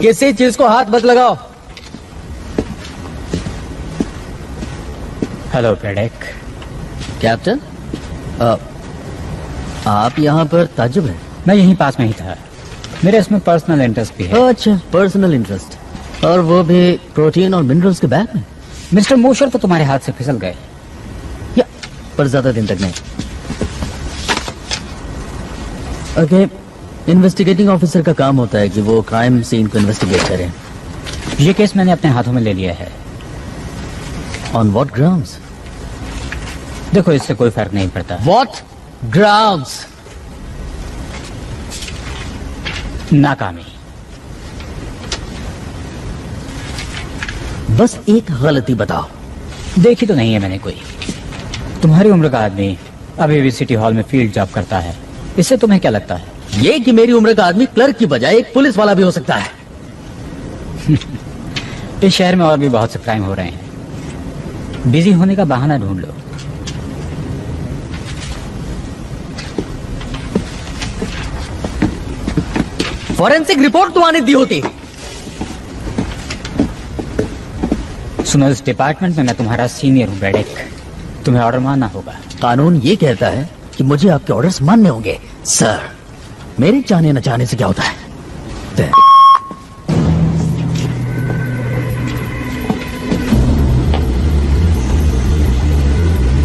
किसी चीज को हाथ मत लगाओ। हेलो ब्रैडेक। कैप्टन, आप यहाँ पर ताज्जुब हैं? मैं यहीं पास में ही था, मेरे इसमें पर्सनल इंटरेस्ट भी है। अच्छा, पर्सनल इंटरेस्ट, और वो भी प्रोटीन और मिनरल्स के बैग में। मिस्टर मोशर तो तुम्हारे हाथ से फिसल गए। या पर ज्यादा दिन तक नहीं। ओके, इन्वेस्टिगेटिंग ऑफिसर का काम होता है कि वो क्राइम सीन को इन्वेस्टिगेट करें। ये केस मैंने अपने हाथों में ले लिया है। On what grounds? देखो, इससे कोई फर्क नहीं पड़ता। What grounds? नाकामी। बस एक गलती बताओ। देखी तो नहीं है मैंने कोई। तुम्हारी उम्र का आदमी अभी भी सिटी हॉल में फील्ड जॉब करता है, इससे तुम्हें क्या लगता है? ये कि मेरी उम्र का आदमी क्लर्क की बजाय एक पुलिस वाला भी हो सकता है। इस शहर में और भी बहुत से क्राइम हो रहे हैं, बिजी होने का बहाना ढूंढ लो। फॉरेंसिक रिपोर्ट तो आने दी होती। सुनो, इस डिपार्टमेंट में मैं तुम्हारा सीनियर हूँ ब्रैडेक, तुम्हें ऑर्डर मानना होगा। कानून ये कहता है कि मुझे आपके ऑर्डर्स मानने होंगे। सर, मेरे चाहने न चाहने से क्या होता है?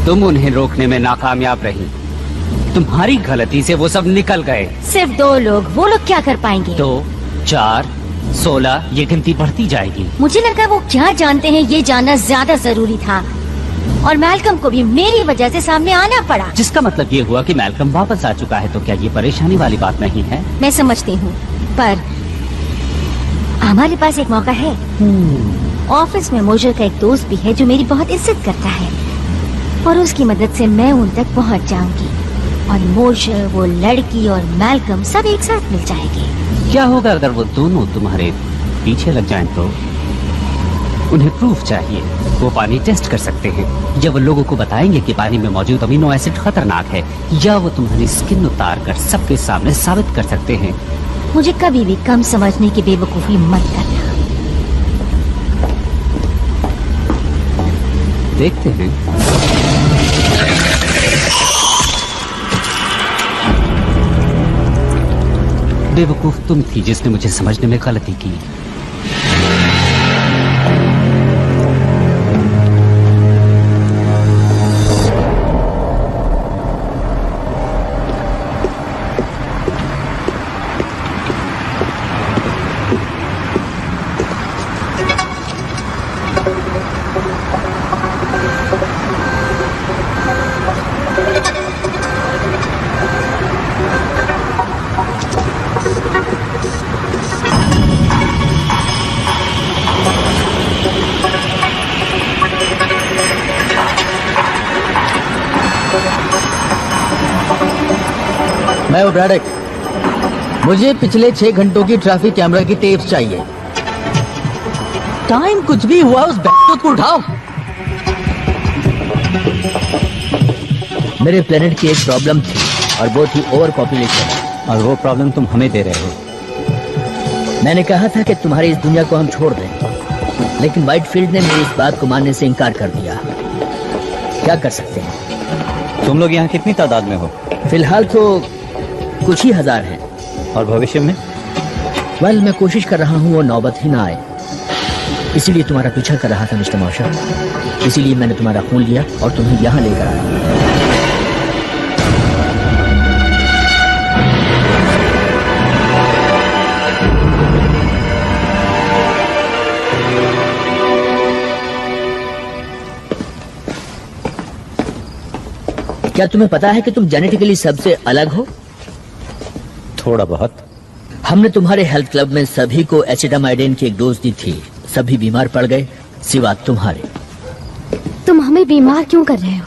तुम उन्हें रोकने में नाकामयाब रही। तुम्हारी गलती से वो सब निकल गए। सिर्फ 2 लोग, वो लोग क्या कर पाएंगे? 2, 4, 16, ये गिनती बढ़ती जाएगी। मुझे लगा वो क्या जानते हैं ये जानना ज्यादा जरूरी था। और मैल्कम को भी मेरी वजह से सामने आना पड़ा। जिसका मतलब ये हुआ कि मैल्कम वापस आ चुका है, तो क्या ये परेशानी वाली बात नहीं है? मैं समझती हूँ, पर हमारे पास एक मौका है। ऑफिस में मोशर का एक दोस्त भी है जो मेरी बहुत इज्जत करता है और उसकी मदद से मैं उन तक पहुंच जाऊंगी और मोशर, वो लड़की और मैल्कम सब एक साथ मिल जाएंगे। क्या होगा अगर वो दोनों तुम्हारे पीछे लग जाएं तो? उन्हें प्रूफ चाहिए। वो पानी टेस्ट कर सकते हैं, या वो लोगों को बताएंगे कि पानी में मौजूद अमीनो एसिड खतरनाक है, या वो तुम्हारी स्किन उतार कर सबके सामने साबित कर सकते हैं। मुझे कभी भी कम समझने की बेवकूफी मत करना। देखते हैं। बेवकूफ तुम थी जिसने मुझे समझने में गलती की। मैं हूं ब्रैडक। मुझे पिछले 6 घंटों की ट्रैफिक कैमरा की टेप्स चाहिए। टाइम कुछ भी हुआ, उस बैठों को उठाओ। मेरे प्लेनेट की एक प्रॉब्लम थी और वो थी ओवर पॉपुलेशन। और वो प्रॉब्लम तुम हमें दे रहे हो। मैंने कहा था कि तुम्हारी इस दुनिया को हम छोड़ दें, लेकिन व्हाइटफील्ड ने मेरी इस बात को मानने से इनकार कर दिया। क्या कर सकते हैं? तुम लोग यहाँ कितनी तादाद में हो? फिलहाल तो कुछ ही हजार हैं। और भविष्य में? वेल, मैं कोशिश कर रहा हूँ वो नौबत ही ना आए। इसीलिए तुम्हारा पीछा कर रहा था मिस्टर मॉशर। इसीलिए मैंने तुम्हारा खून लिया और तुम्हें यहाँ लेकर आया। क्या तुम्हें पता है कि तुम जेनेटिकली सबसे अलग हो? थोड़ा बहुत। हमने तुम्हारे हेल्थ क्लब में सभी को एसिटामाइडिन की एक डोज दी थी। सभी बीमार पड़ गए सिवा तुम्हारे। तुम हमें बीमार क्यों कर रहे हो?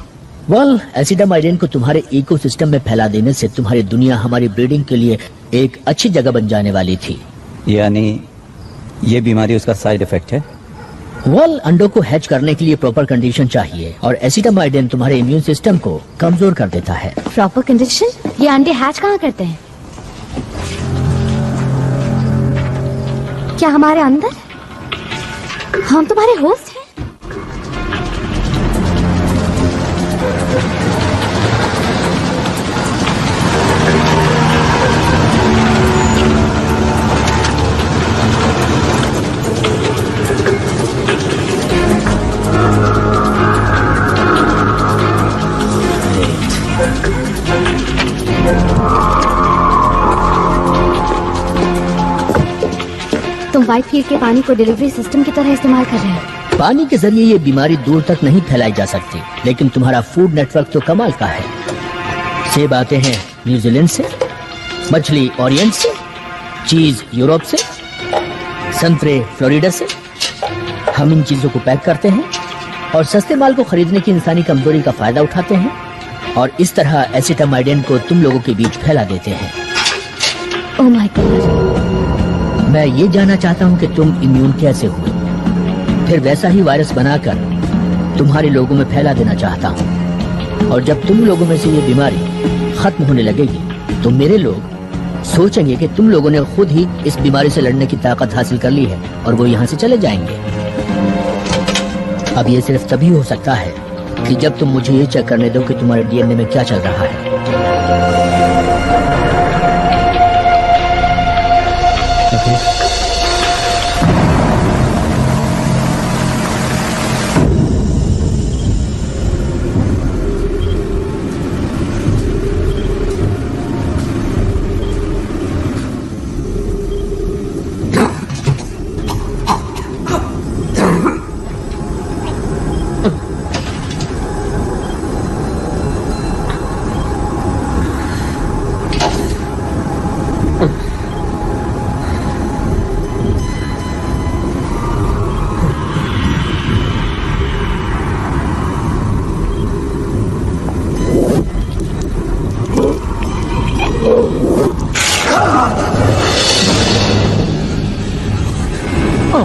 वेल, एसिटामाइडिन को तुम्हारे इकोसिस्टम में फैला देने से तुम्हारी दुनिया हमारी ब्रीडिंग के लिए एक अच्छी जगह बन जाने वाली थी। यानी ये बीमारी उसका साइड इफेक्ट है? वेल, अंडों को हैच करने के लिए प्रॉपर कंडीशन चाहिए और एसिटामाइडिन तुम्हारे इम्यून सिस्टम को कमजोर कर देता है। Proper condition? ये अंडे हैच कहाँ करते हैं? क्या हमारे अंदर? हम तुम्हारे होस्ट हैं? तुम व्हाइटफील्ड के पानी को डिलीवरी सिस्टम की तरह इस्तेमाल कर रहे हो। पानी के जरिए ये बीमारी दूर तक नहीं फैलाई जा सकती, लेकिन तुम्हारा फूड नेटवर्क तो कमाल का है। सेब आते हैं न्यूजीलैंड से, मछली ओरिएंट से, चीज यूरोप से, संतरे फ्लोरिडा से। हम इन चीजों को पैक करते हैं और सस्ते माल को खरीदने की इंसानी कमजोरी का फायदा उठाते हैं और इस तरह एसिटामाइडिन को तुम लोगों के बीच फैला देते हैं। Oh my God. मैं ये जानना चाहता हूँ कि तुम इम्यून कैसे हुए, फिर वैसा ही वायरस बनाकर तुम्हारे लोगों में फैला देना चाहता हूँ। और जब तुम लोगों में से ये बीमारी खत्म होने लगेगी तो मेरे लोग सोचेंगे कि तुम लोगों ने खुद ही इस बीमारी से लड़ने की ताकत हासिल कर ली है और वो यहाँ से चले जाएंगे। अब ये सिर्फ तभी हो सकता है कि जब तुम मुझे ये चेक करने दो कि तुम्हारे डीएनए में क्या चल रहा है।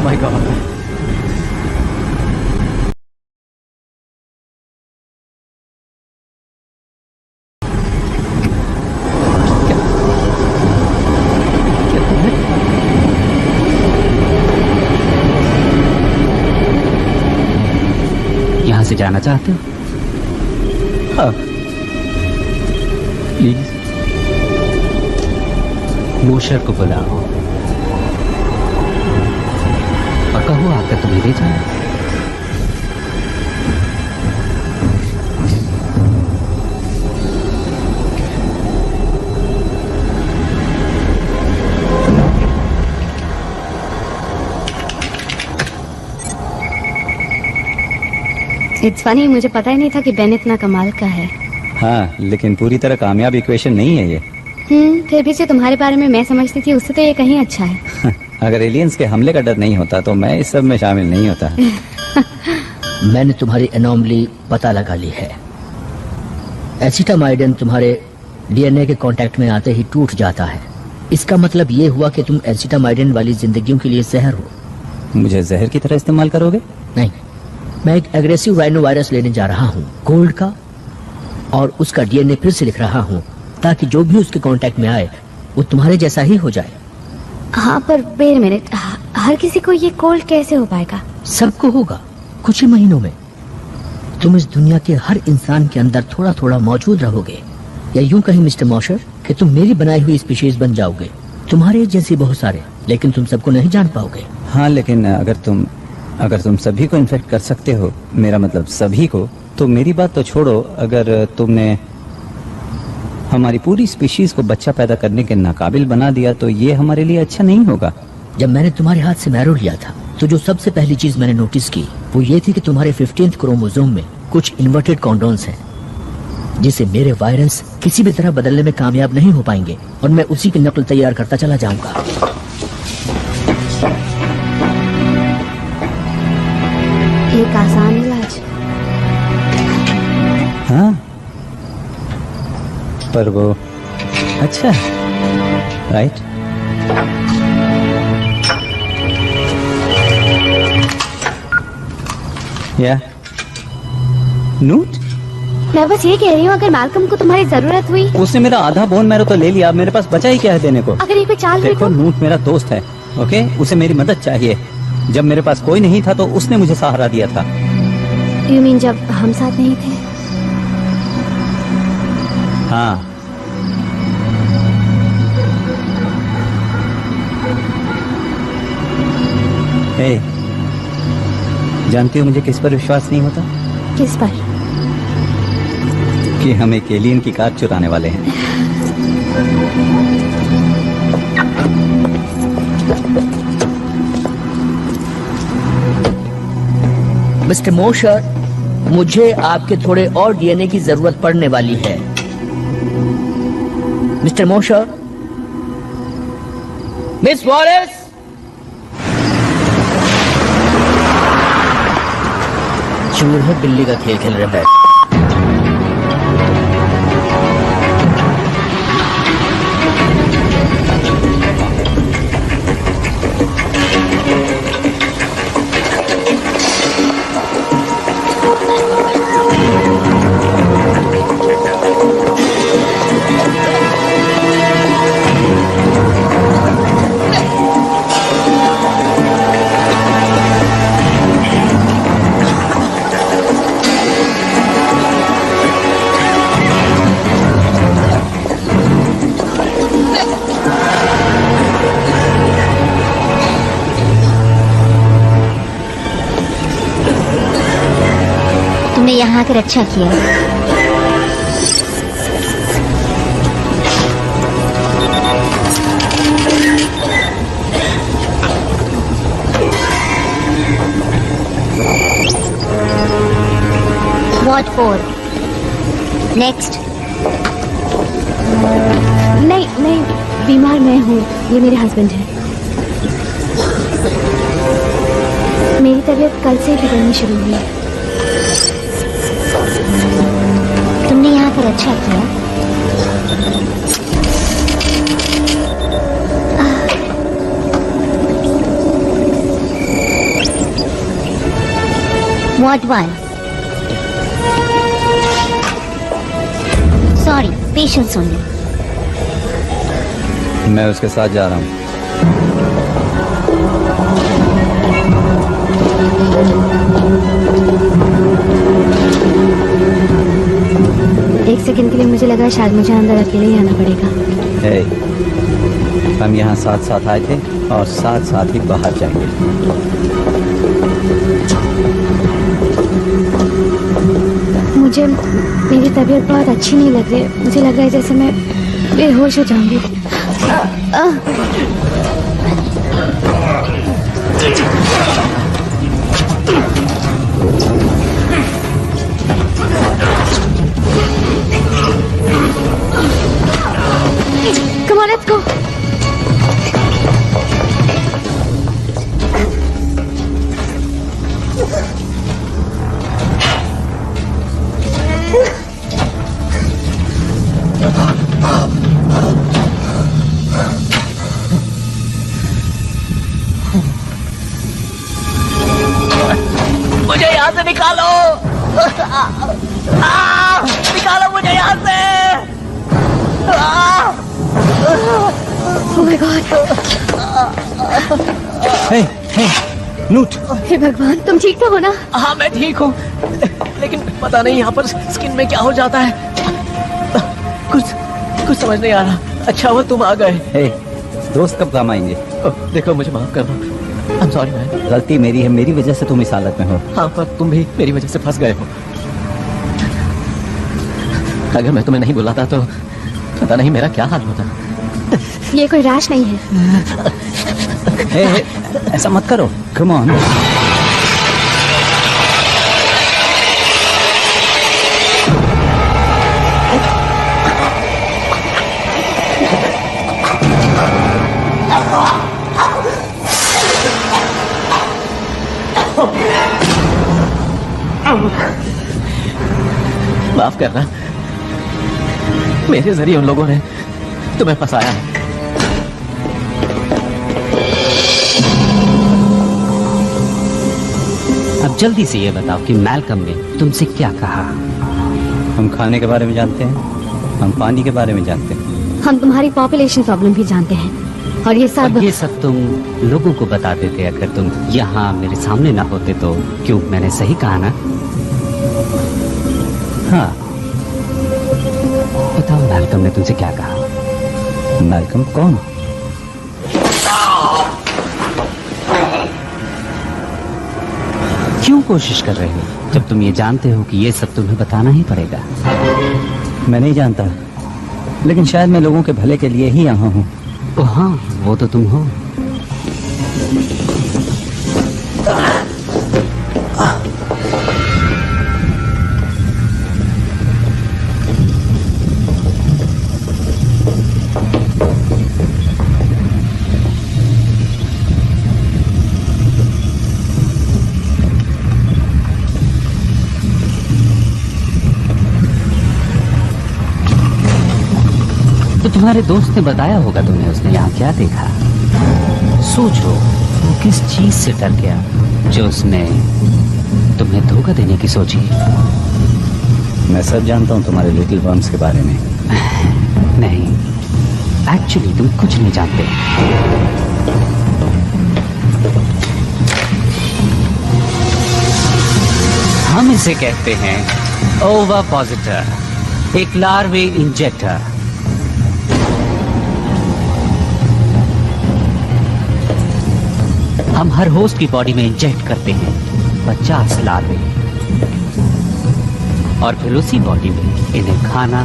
My God. यहाँ से जाना चाहते हो? हाँ प्लीज। मोशर को बुलाओ और कहो आकर तुम्हें ले जाए। इट्स फनी, मुझे पता ही नहीं था कि बेन इतना कमाल का है। हाँ, लेकिन पूरी तरह कामयाब इक्वेशन नहीं है ये। फिर भी जो तुम्हारे बारे में मैं समझती थी उससे तो ये कहीं अच्छा है। अगर एलियंस के हमले का डर नहीं होता तो मैं इस सब में शामिल नहीं होता। मैंने तुम्हारी एनोमली पता लगा ली है। एसिटामाइडिन तुम्हारे डीएनए के कांटेक्ट में आते ही टूट जाता है। इसका मतलब ये हुआ कि तुम एसिटामाइडिन वाली जिंदगियों के लिए जहर हो। मुझे जहर की तरह इस्तेमाल करोगे? नहीं, मैं एक एग्रेसिव राइनो वायरस लेने जा रहा हूँ, गोल्ड का, और उसका डीएनए फिर से लिख रहा हूँ ताकि जो भी उसके कांटेक्ट में आए वो तुम्हारे जैसा ही हो जाए। हाँ, पर वेट मिनट, हर किसी को ये कोल्ड कैसे हो पाएगा? सबको होगा कुछ ही महीनों में। तुम इस दुनिया के हर इंसान के अंदर थोड़ा थोड़ा मौजूद रहोगे, या यूं कहीं मिस्टर मॉशर कि तुम मेरी बनाई हुई स्पीशीज बन जाओगे। तुम्हारे जैसे बहुत सारे, लेकिन तुम सबको नहीं जान पाओगे। हाँ, लेकिन अगर तुम सभी को इन्फेक्ट कर सकते हो, मेरा मतलब सभी को, तो मेरी बात तो छोड़ो, अगर तुमने हमारी पूरी स्पीशीज को बच्चा पैदा करने के नाकाबिल बना दिया तो ये हमारे लिए अच्छा नहीं होगा। जब मैंने तुम्हारे हाथ से मैरो लिया था तो जो सबसे पहली चीज मैंने नोटिस की वो ये थी कि तुम्हारे 15th क्रोमोसोम में कुछ इन्वर्टेड कॉन्डोन्स हैं, जिसे मेरे वायरस किसी भी तरह बदलने में कामयाब नहीं हो पाएंगे, और मैं उसी की नकल तैयार करता चला जाऊंगा। एक आसान इलाज। हाँ, पर वो अच्छा है, राइट? या नूट? मैं बस ये कह रही हूँ, अगर मैल्कम को तुम्हारी जरूरत हुई। उसने मेरा आधा बोन मैरो तो ले लिया, अब मेरे पास बचा ही क्या है देने को? अगर ये कोई चाल हुई देखो, तो? नूट मेरा दोस्त है, ओके? उसे मेरी मदद चाहिए। जब मेरे पास कोई नहीं था तो उसने मुझे सहारा दिया था। You mean जब हम साथ नहीं थे? हाँ, हे, जानती हो मुझे किस पर विश्वास नहीं होता? किस पर? कि हम एक एलियन की कार चुराने वाले हैं। मिस्टर मोशर, मुझे आपके थोड़े और डीएनए की जरूरत पड़ने वाली है। मिस्टर मोशर, मिस वॉलेस, चूहे बिल्ली का खेल खेल रहे हैं। तुमने यहाँ आकर अच्छा किया। What for? Next. नहीं, बीमार मैं हूँ, ये मेरे हस्बैंड है। मेरी तबीयत कल से बिगड़नी शुरू हुई है। तुमने यहाँ पर अच्छा किया। What one? Sorry, patience only. मैं उसके साथ जा रहा हूँ। एक सेकंड के लिए मुझे लगा शायद मुझे अंदर अकेले ही आना पड़ेगा। हम यहाँ साथ साथ आए थे और साथ साथ ही बाहर जाएंगे। मुझे मेरी तबीयत बहुत अच्छी नहीं लग रही है। मुझे लग रहा है जैसे मैं बेहोश हो जाऊंगी। Come on, let's go. मुझे यहाँ से निकालो। निकालो मुझे यहाँ से। Oh my God. हे, नूट। हे भगवान, तुम ठीक तो हो ना? हाँ मैं ठीक हूँ, लेकिन पता नहीं यहाँ पर स्किन में क्या हो जाता है। कुछ समझ नहीं आ रहा। अच्छा हुआ तुम आ गए। हे, दोस्त कब काम आएंगे? देखो मुझे माफ कर दो। I'm sorry man। गलती मेरी है, मेरी वजह से तुम इस हालत में हो। हाँ पर तुम भी मेरी वजह से फंस गए हो। अगर मैं तुम्हें नहीं बुलाता तो पता नहीं मेरा क्या हाल होता। ये कोई रैश नहीं है। हे, ऐसा मत करो। Come on. माफ करना, मेरे जरिए उन लोगों ने तुम्हें फंसाया है। अब जल्दी से ये बताओ कि मैल्कम ने तुमसे क्या कहा? हम खाने के बारे में जानते हैं, हम पानी के बारे में जानते हैं। हम तुम्हारी पॉपुलेशन प्रॉब्लम भी जानते हैं और ये सब तुम लोगों को बता देते। अगर तुम यहाँ मेरे सामने ना होते तो। क्यों, मैंने सही कहा ना? हाँ, बताओ मैल्कम ने तुमसे क्या कहा? मैल्कम कौन? क्यों कोशिश कर रहे हो जब तुम ये जानते हो कि ये सब तुम्हें बताना ही पड़ेगा? मैं नहीं जानता, लेकिन शायद मैं लोगों के भले के लिए ही यहाँ हूँ। ओ हाँ, वो तो तुम हो। तो तुम्हारे दोस्त ने बताया होगा तुम्हें, उसने यहाँ क्या देखा? सोचो, वो किस चीज से डर गया जो उसने तुम्हें धोखा देने की सोची। मैं सब जानता हूँ तुम्हारे लिटिल वर्म्स के बारे में। नहीं, एक्चुअली तुम कुछ नहीं जानते। हम इसे कहते हैं ओविपोसिटर, एक लार्वे इंजेक्टर। हम हर होस्ट की बॉडी में इंजेक्ट करते हैं 50 लार्वे, और फिर उसी बॉडी में इन्हें खाना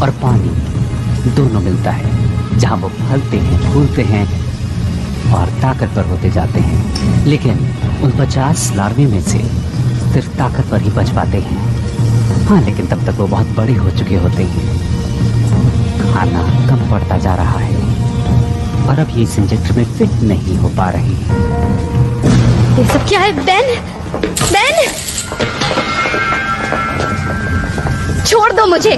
और पानी दोनों मिलता है, जहां वो फलते हैं, फूलते हैं और ताकतवर होते जाते हैं। लेकिन उन 50 लार्वे में से सिर्फ ताकतवर ही बच पाते हैं। हाँ, लेकिन तब तक वो बहुत बड़े हो चुके होते हैं। खाना कम पड़ता जा रहा है और अब ये इस इंजेक्टर में फिट नहीं हो पा रही। ये सब क्या है? बेन, बेन, छोड़ दो मुझे।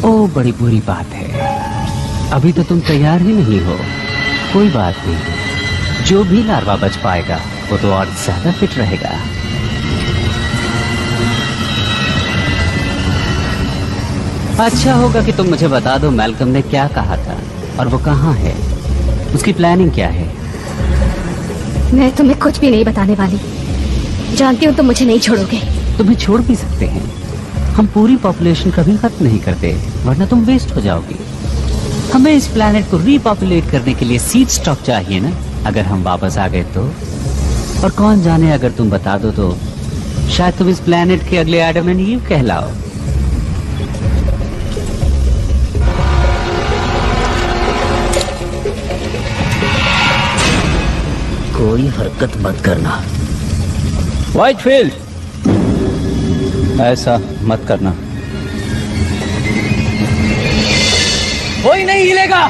ओ बड़ी बुरी बात है। अभी तो तुम तैयार ही नहीं हो। कोई बात नहीं, जो भी लार्वा बच पाएगा वो तो और ज्यादा फिट रहेगा। अच्छा होगा कि तुम मुझे बता दो मैल्कम ने क्या कहा था और वो कहाँ है, उसकी प्लानिंग क्या है। मैं तुम्हें कुछ भी नहीं बताने वाली। जानती हूँ तुम मुझे नहीं छोड़ोगे। तुम्हें छोड़ भी सकते हैं, हम पूरी पॉपुलेशन कभी खत्म नहीं करते, वरना तुम वेस्ट हो जाओगी। हमें इस प्लैनेट को रीपॉपुलेट करने के लिए सीड स्टॉक चाहिए ना। अगर हम वापस आ गए तो, और कौन जाने अगर तुम बता दो तो शायद तुम इस प्लैनेट के अगले एडम एंड ईव कहलाओ। कोई हरकत मत करना। व्हाइटफील्ड, ऐसा मत करना। कोई नहीं हिलेगा।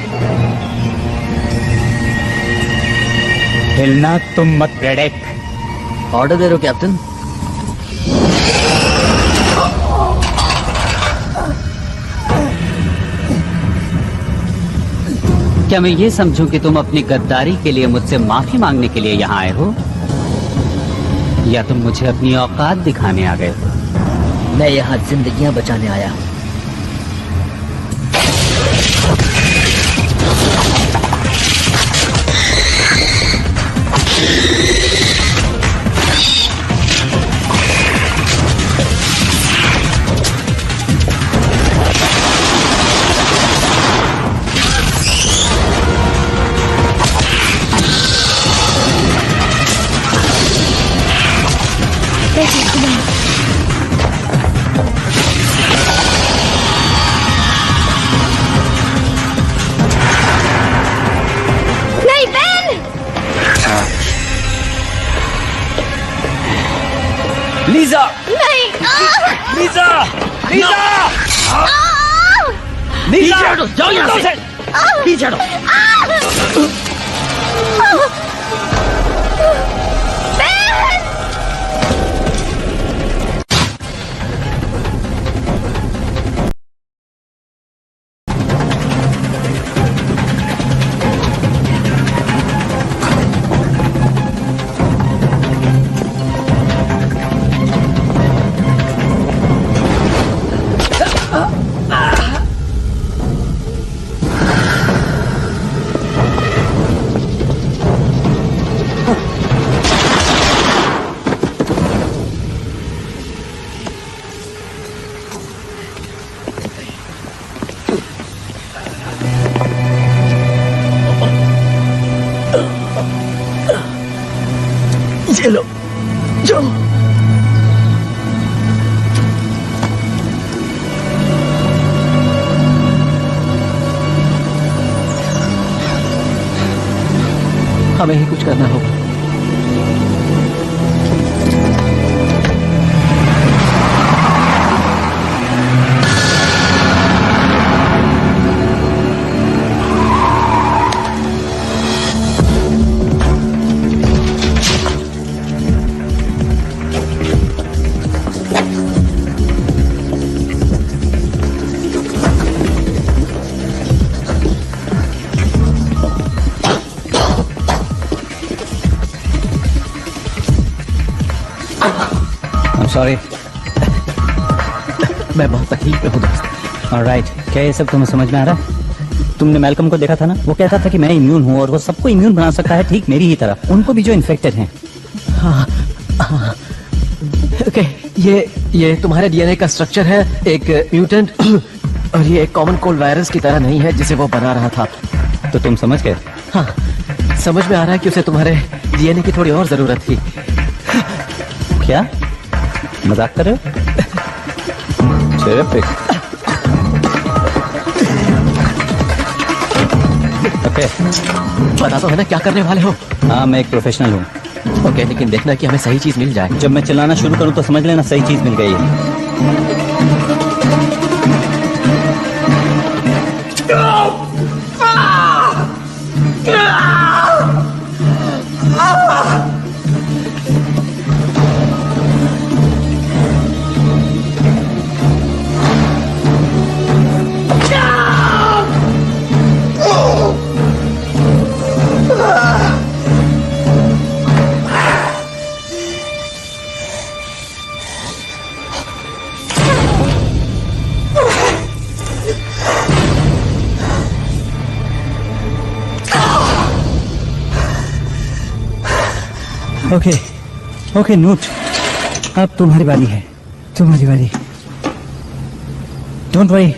हिलना तुम मत प्रेडेक। ऑर्डर दे रहे हो कैप्टन? क्या मैं ये समझूं कि तुम अपनी गद्दारी के लिए मुझसे माफी मांगने के लिए यहाँ आए हो, या तुम मुझे अपनी औकात दिखाने आ गए हो? मैं यहाँ जिंदगियां बचाने आया हूँ। नहीं बेन! लीजा, नहीं! लीजा, लीजा, लीजा, जाओ यहाँ से। पीछे हटो। चलो, जाओ। हमें ही कुछ करना होगा। सॉरी। मैं बहुत तकलीफ में हूँ दोस्त। ऑलराइट, क्या ये सब तुम्हें समझ में आ रहा है? तुमने मैल्कम को देखा था ना, वो कहता था कि मैं इम्यून हूँ और वो सबको इम्यून बना सकता है, ठीक मेरी ही तरह, उनको भी जो इन्फेक्टेड हैं। हाँ, हाँ। ओके, ये तुम्हारे डीएनए का स्ट्रक्चर है, एक म्यूटेंट, और ये एक कॉमन कोल्ड वायरस की तरह नहीं है जिसे वो बना रहा था। तो तुम समझ गए? हाँ, समझ में आ रहा है कि उसे तुम्हारे डीएनए की थोड़ी और जरूरत थी। क्या मजाक कर रहे हो? Terrific. ओके, बता दो है ना क्या करने वाले हो? हाँ मैं एक प्रोफेशनल हूँ। ओके, लेकिन देखना कि हमें सही चीज मिल जाए। जब मैं चिल्लाना शुरू करूँ तो समझ लेना सही चीज मिल गई है। ओके ओके नोट, अब तुम्हारी बारी है, तुम्हारी बारी। डोंट वरी,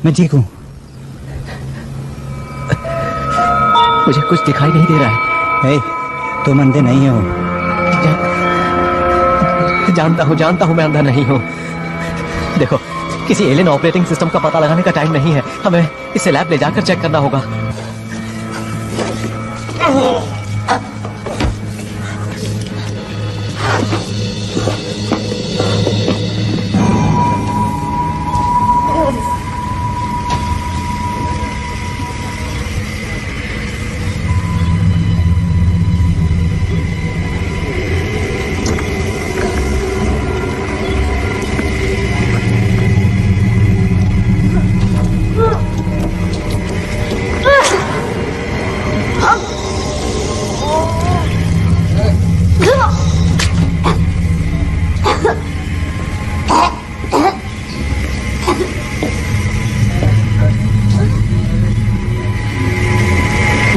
मैं ठीक हूँ। मुझे कुछ दिखाई नहीं दे रहा है। हे, तुम अंधे नहीं हो। जानता हूँ मैं अंधा नहीं हूँ। देखो, किसी एलियन ऑपरेटिंग सिस्टम का पता लगाने का टाइम नहीं है, हमें इसे लैब ले जाकर चेक करना होगा।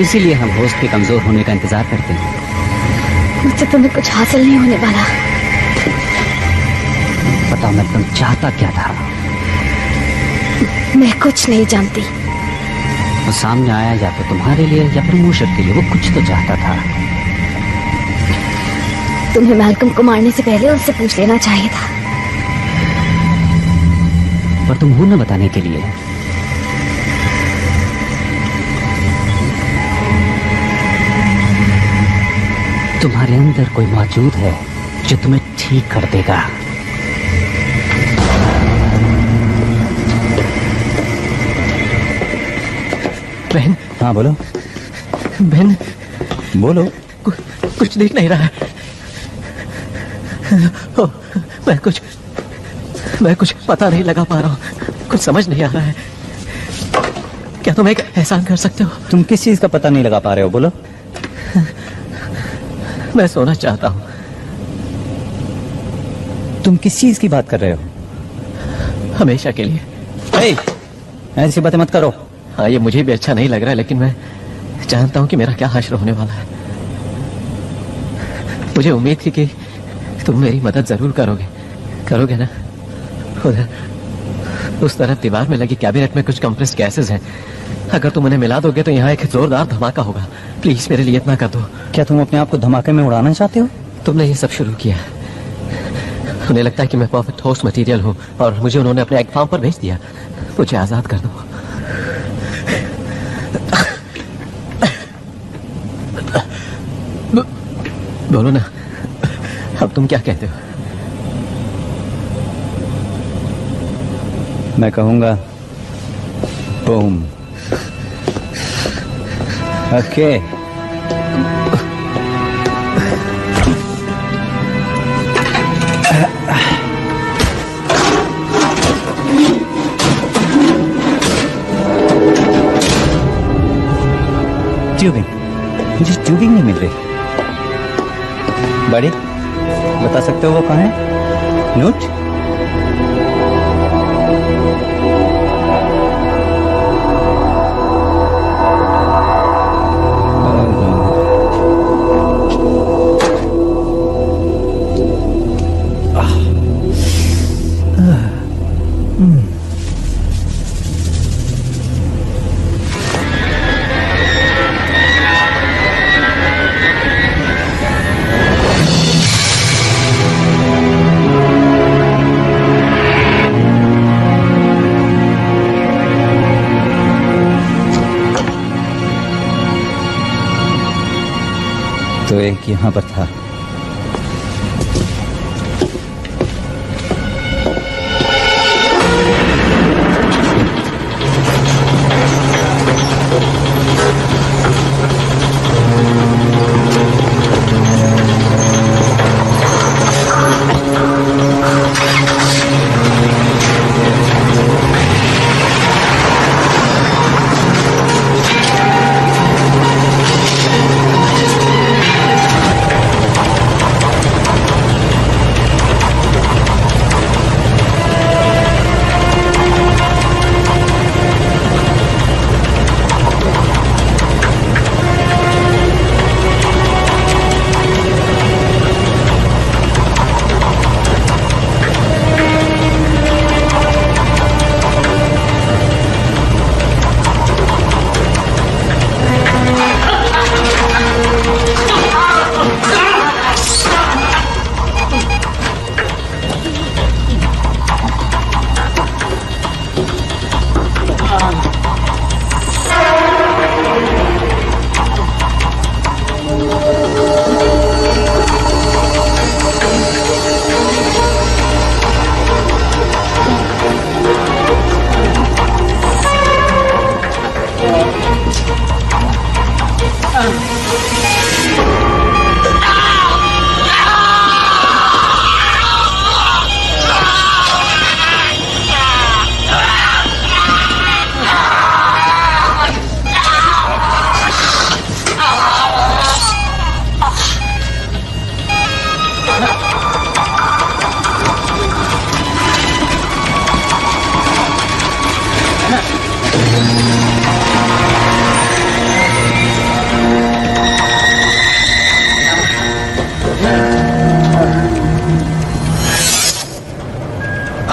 इसीलिए हम होस्ट के कमजोर होने का इंतजार करते हैं। मुझसे तुम्हें कुछ हासिल नहीं होने वाला। पता मैं तुम चाहता क्या था? मैं कुछ नहीं जानती। वो सामने आया या तो तुम्हारे लिए या प्रमोशन के लिए, वो कुछ तो चाहता था। तुम्हें मैल्कम को मारने से पहले उससे पूछ लेना चाहिए था। पर तुम हो न बताने के लिए। तुम्हारे अंदर कोई मौजूद है जो तुम्हें ठीक कर देगा। बहन। हाँ बोलो। बहन बोलो। कुछ दिख नहीं रहा है। मैं कुछ पता नहीं लगा पा रहा हूँ, कुछ समझ नहीं आ रहा है। क्या तुम एक एहसान कर सकते हो? तुम किस चीज का पता नहीं लगा पा रहे हो? बोलो। मैं सोना चाहता हूँ। तुम किस चीज की बात कर रहे हो? हमेशा के लिए। ऐसी बातें मत करो। हाँ, ये मुझे भी अच्छा नहीं लग रहा है, लेकिन मैं जानता हूँ कि मेरा क्या हश्र होने वाला है। मुझे उम्मीद थी कि तुम मेरी मदद जरूर करोगे ना? उधर उस तरफ दीवार में लगी कैबिनेट में कुछ कंप्रेस्ड गैसेस हैं। अगर तुम उन्हें मिला दोगे तो यहाँ एक जोरदार धमाका होगा। प्लीज मेरे लिए इतना कर दो। क्या तुम अपने आप को धमाके में उड़ाना चाहते हो? तुमने ये सब शुरू किया। उन्हें लगता है कि मैं परफेक्ट होस्ट मटेरियल हूँ और मुझे उन्होंने अपने एग फार्म पर भेज दिया। मुझे आजाद कर दो। बोलो ना, अब तुम क्या कहते हो? मैं कहूंगा बूम। ओके। ट्यूबिंग, मुझे ट्यूबिंग नहीं मिल रही। बड़ी, बता सकते हो वो कहाँ है? नोट? तो एक यहाँ पर था।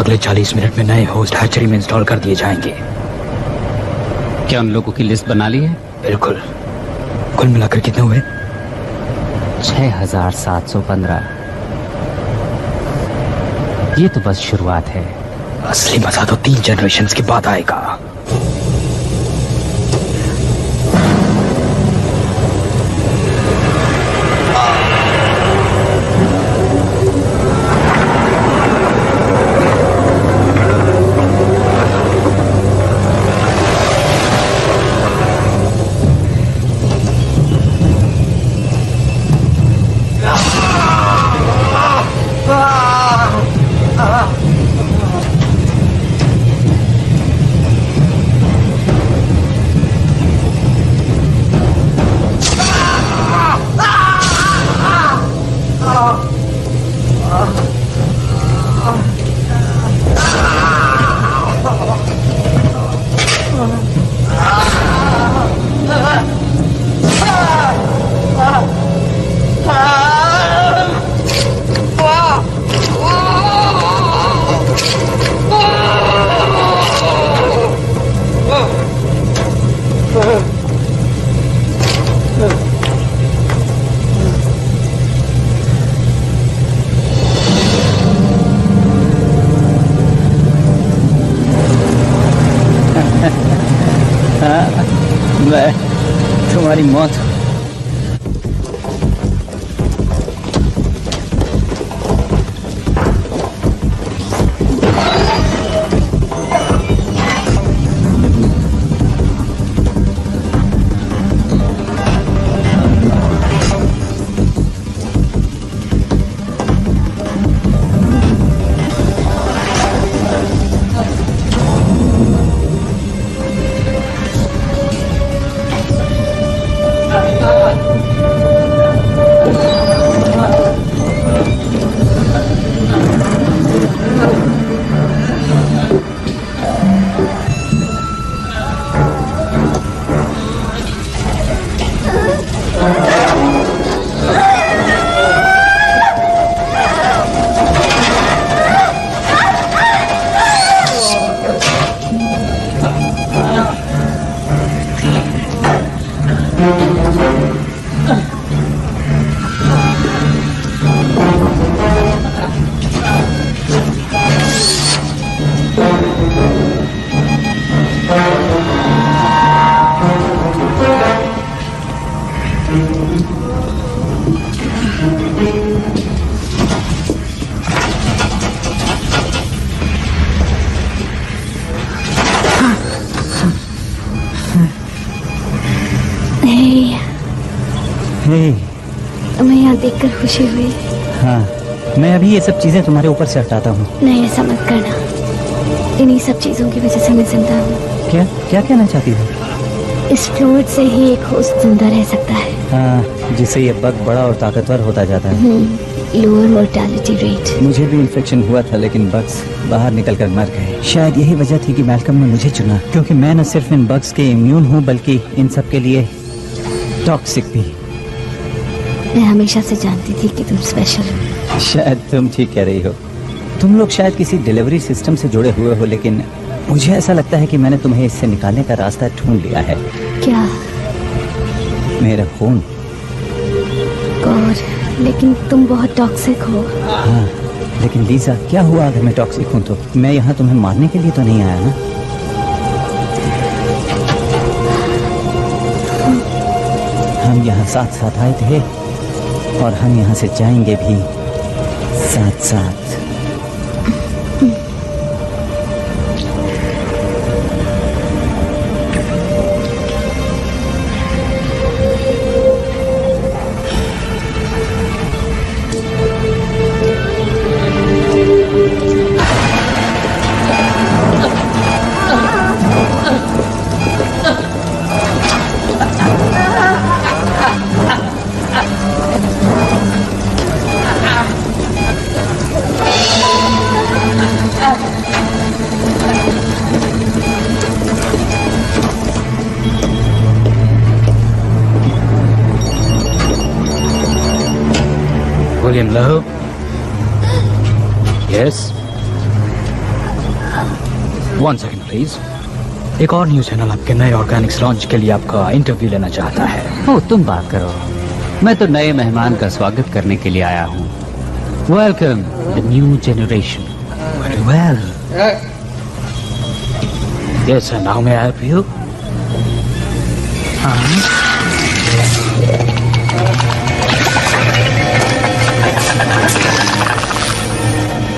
अगले 40 मिनट में नए होस्ट हैचरी में इंस्टॉल कर दिए जाएंगे। क्या उन लोगों की लिस्ट बना ली है? बिल्कुल। कुल मिलाकर कितने हुए? 6715। ये तो बस शुरुआत है। असली मजा तो 3 जनरेशंस के बाद आएगा। मैं तुम्हारी मौत तुम्हें यहाँ देखकर खुशी हुई। हाँ, मैं अभी ये सब चीजें तुम्हारे ऊपर से हटाता हूँ। नहीं, ऐसा मत करना। इन्हीं सब चीजों की वजह से मैं जिंदा हूँ। क्या क्या कहना चाहती हो? इस फ्लूइड से ही एक होस्ट जिंदा रह सकता है। हाँ, जिससे ये बग बड़ा और ताकतवर होता जाता है। Lower mortality rate. मुझे भी इन्फेक्शन हुआ था, लेकिन बग्स बाहर निकलकर मर गए। शायद यही वजह थी कि मैल्कम ने मुझे चुना, क्योंकि मैं न सिर्फ इन बग्स के इम्यून हूँ बल्कि इन सब के लिए टॉक्सिक भी। मैं हमेशा से जानती थी कि तुम स्पेशल हो। शायद तुम ठीक कह रही हो। तुम लोग शायद किसी डिलीवरी सिस्टम से जुड़े हुए हो, लेकिन मुझे ऐसा लगता है कि मैंने तुम्हें इससे निकालने का रास्ता ढूंढ लिया है। क्या? मेरा खून। गॉड, लेकिन तुम बहुत टॉक्सिक हो। हाँ, लेकिन लीजा, क्या हुआ अगर मैं टॉक्सिक हूँ तो? मैं यहाँ तुम्हें मारने के लिए तो नहीं आया ना? हम यहाँ साथ साथ आए थे और हम यहाँ से जाएंगे भी साथ साथ। William Lowe? Yes? 1 second please. एक और न्यूज चैनल आपके नए ऑर्गेनिक्स लॉन्च के लिए आपका इंटरव्यू लेना चाहता है। ओ, तुम बात करो। मैं तो नए मेहमान का स्वागत करने के लिए आया हूँ। Welcome the new generation. Very well. Yes sir, now may I help you?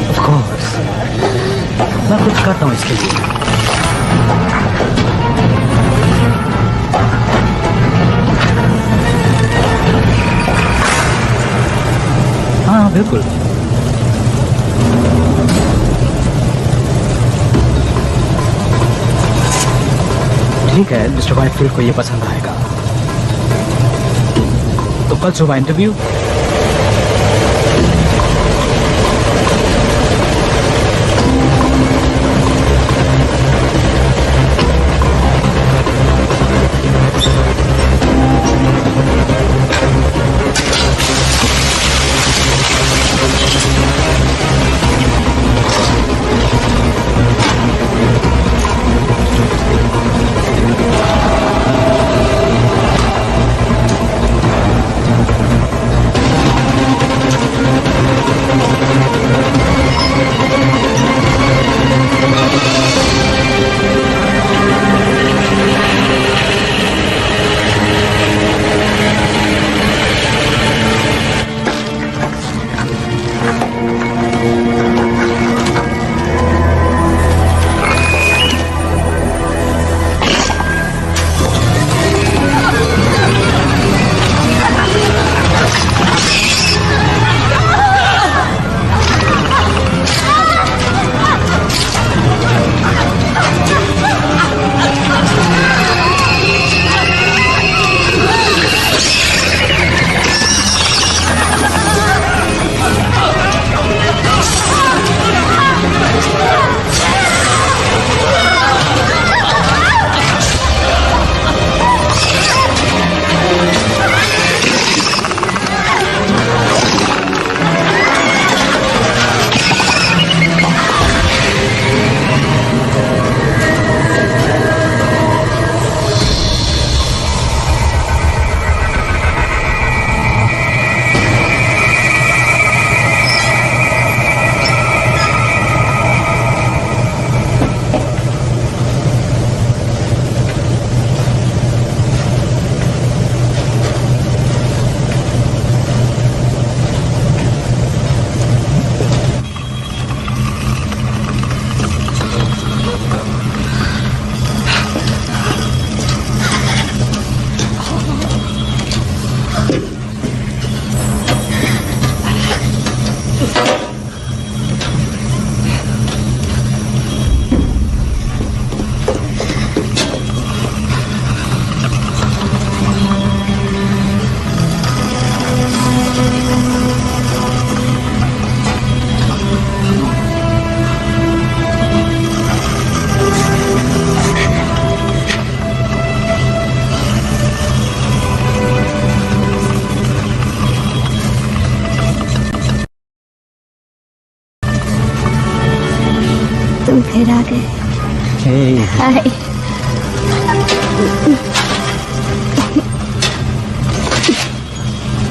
Of course, मैं कुछ करता हूँ इसके लिए। हाँ बिल्कुल। ठीक है, मिस्टर वाइटफील्ड को ये पसंद आएगा। तो कल सुबह इंटरव्यू। तुम फिर आ गए। हाय।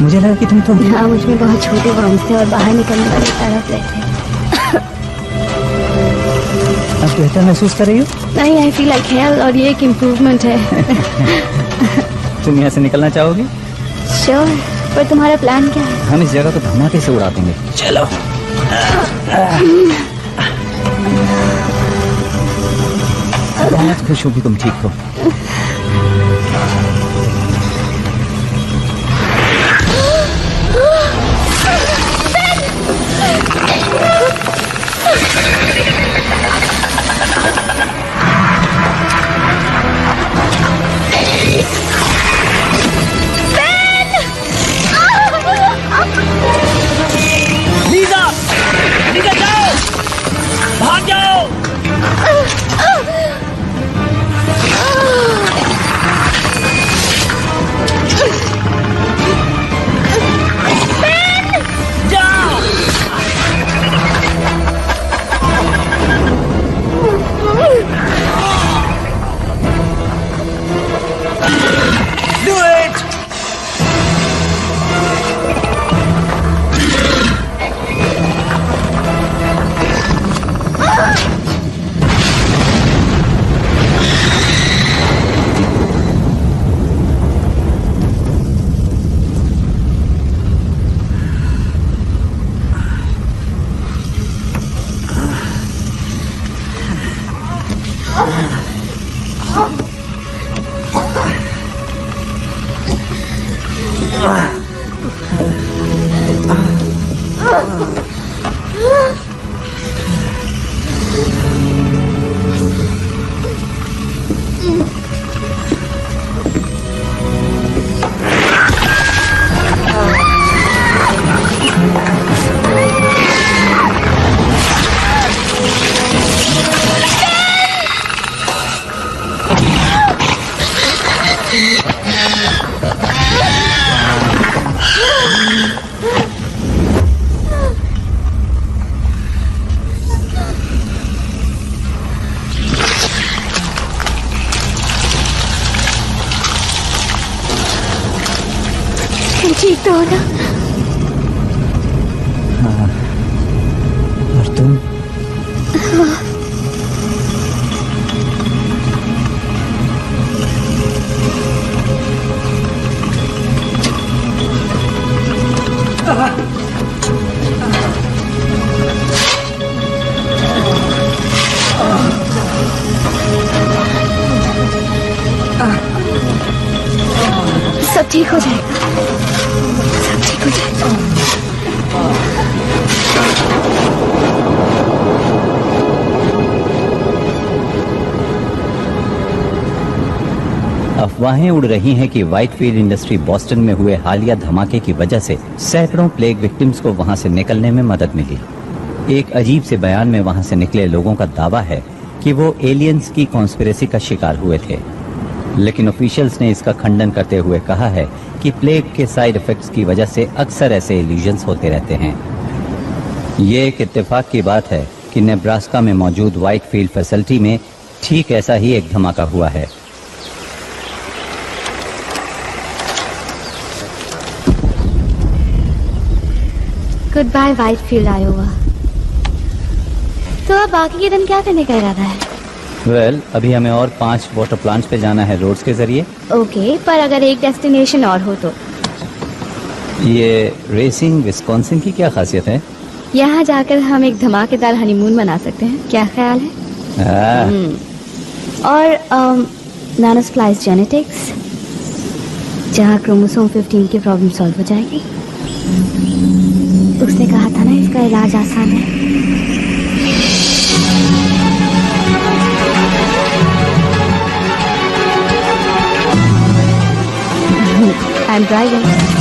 मुझे लगा कि तुम हाँ, मुझ में बहुत छोटे वर्म्स थे और बाहर निकलने वाले तड़प रहे थे। अब बेहतर महसूस कर रही हो? नहीं, आई फील लाइक हेल और ये एक इम्प्रूवमेंट है। तुम यहाँ से निकलना चाहोगी? श्योर, पर तुम्हारा प्लान क्या है? हम इस जगह को धमाके से उड़ा देंगे। चलो। बहुत खुश हूँ कि तुम ठीक हो। भाग जाओ! ठीक तो हो ना? और तुम? सब ठीक हो जाएगा, सब ठीक हो जाएगा। अफवाहें उड़ रही हैं कि व्हाइटफील्ड इंडस्ट्री बॉस्टन में हुए हालिया धमाके की वजह से सैकड़ों प्लेग विक्टिम्स को वहां से निकलने में मदद मिली। एक अजीब से बयान में वहां से निकले लोगों का दावा है कि वो एलियंस की कॉन्स्पिरेसी का शिकार हुए थे, लेकिन ऑफिशियल्स ने इसका खंडन करते हुए कहा है कि प्लेग के साइड इफेक्ट्स की वजह से अक्सर ऐसे इल्यूजन्स होते रहते हैं। ये एक इत्तेफाक की बात है कि नेब्रास्का में मौजूद व्हाइटफील्ड फैसिलिटी में ठीक ऐसा ही एक धमाका हुआ है। Goodbye Whitefield Iowa. तो अब बाकी के दिन क्या करने का इरादा है? वेल, अभी हमें और 5 वाटर प्लांट्स पे जाना है रोड्स के जरिए। ओके, पर अगर एक डेस्टिनेशन और हो तो? ये रेसिंग विस्कॉन्सिन की क्या खासियत है? यहाँ जाकर हम एक धमाकेदार हनीमून मना सकते हैं, क्या ख्याल है? और नानोस्प्लाइस जेनेटिक्स, जहाँ क्रोमोसोम 15 की प्रॉब्लम सॉल्व हो जाएगी। उसने कहा था ना इसका इलाज आसान है। I'm driving.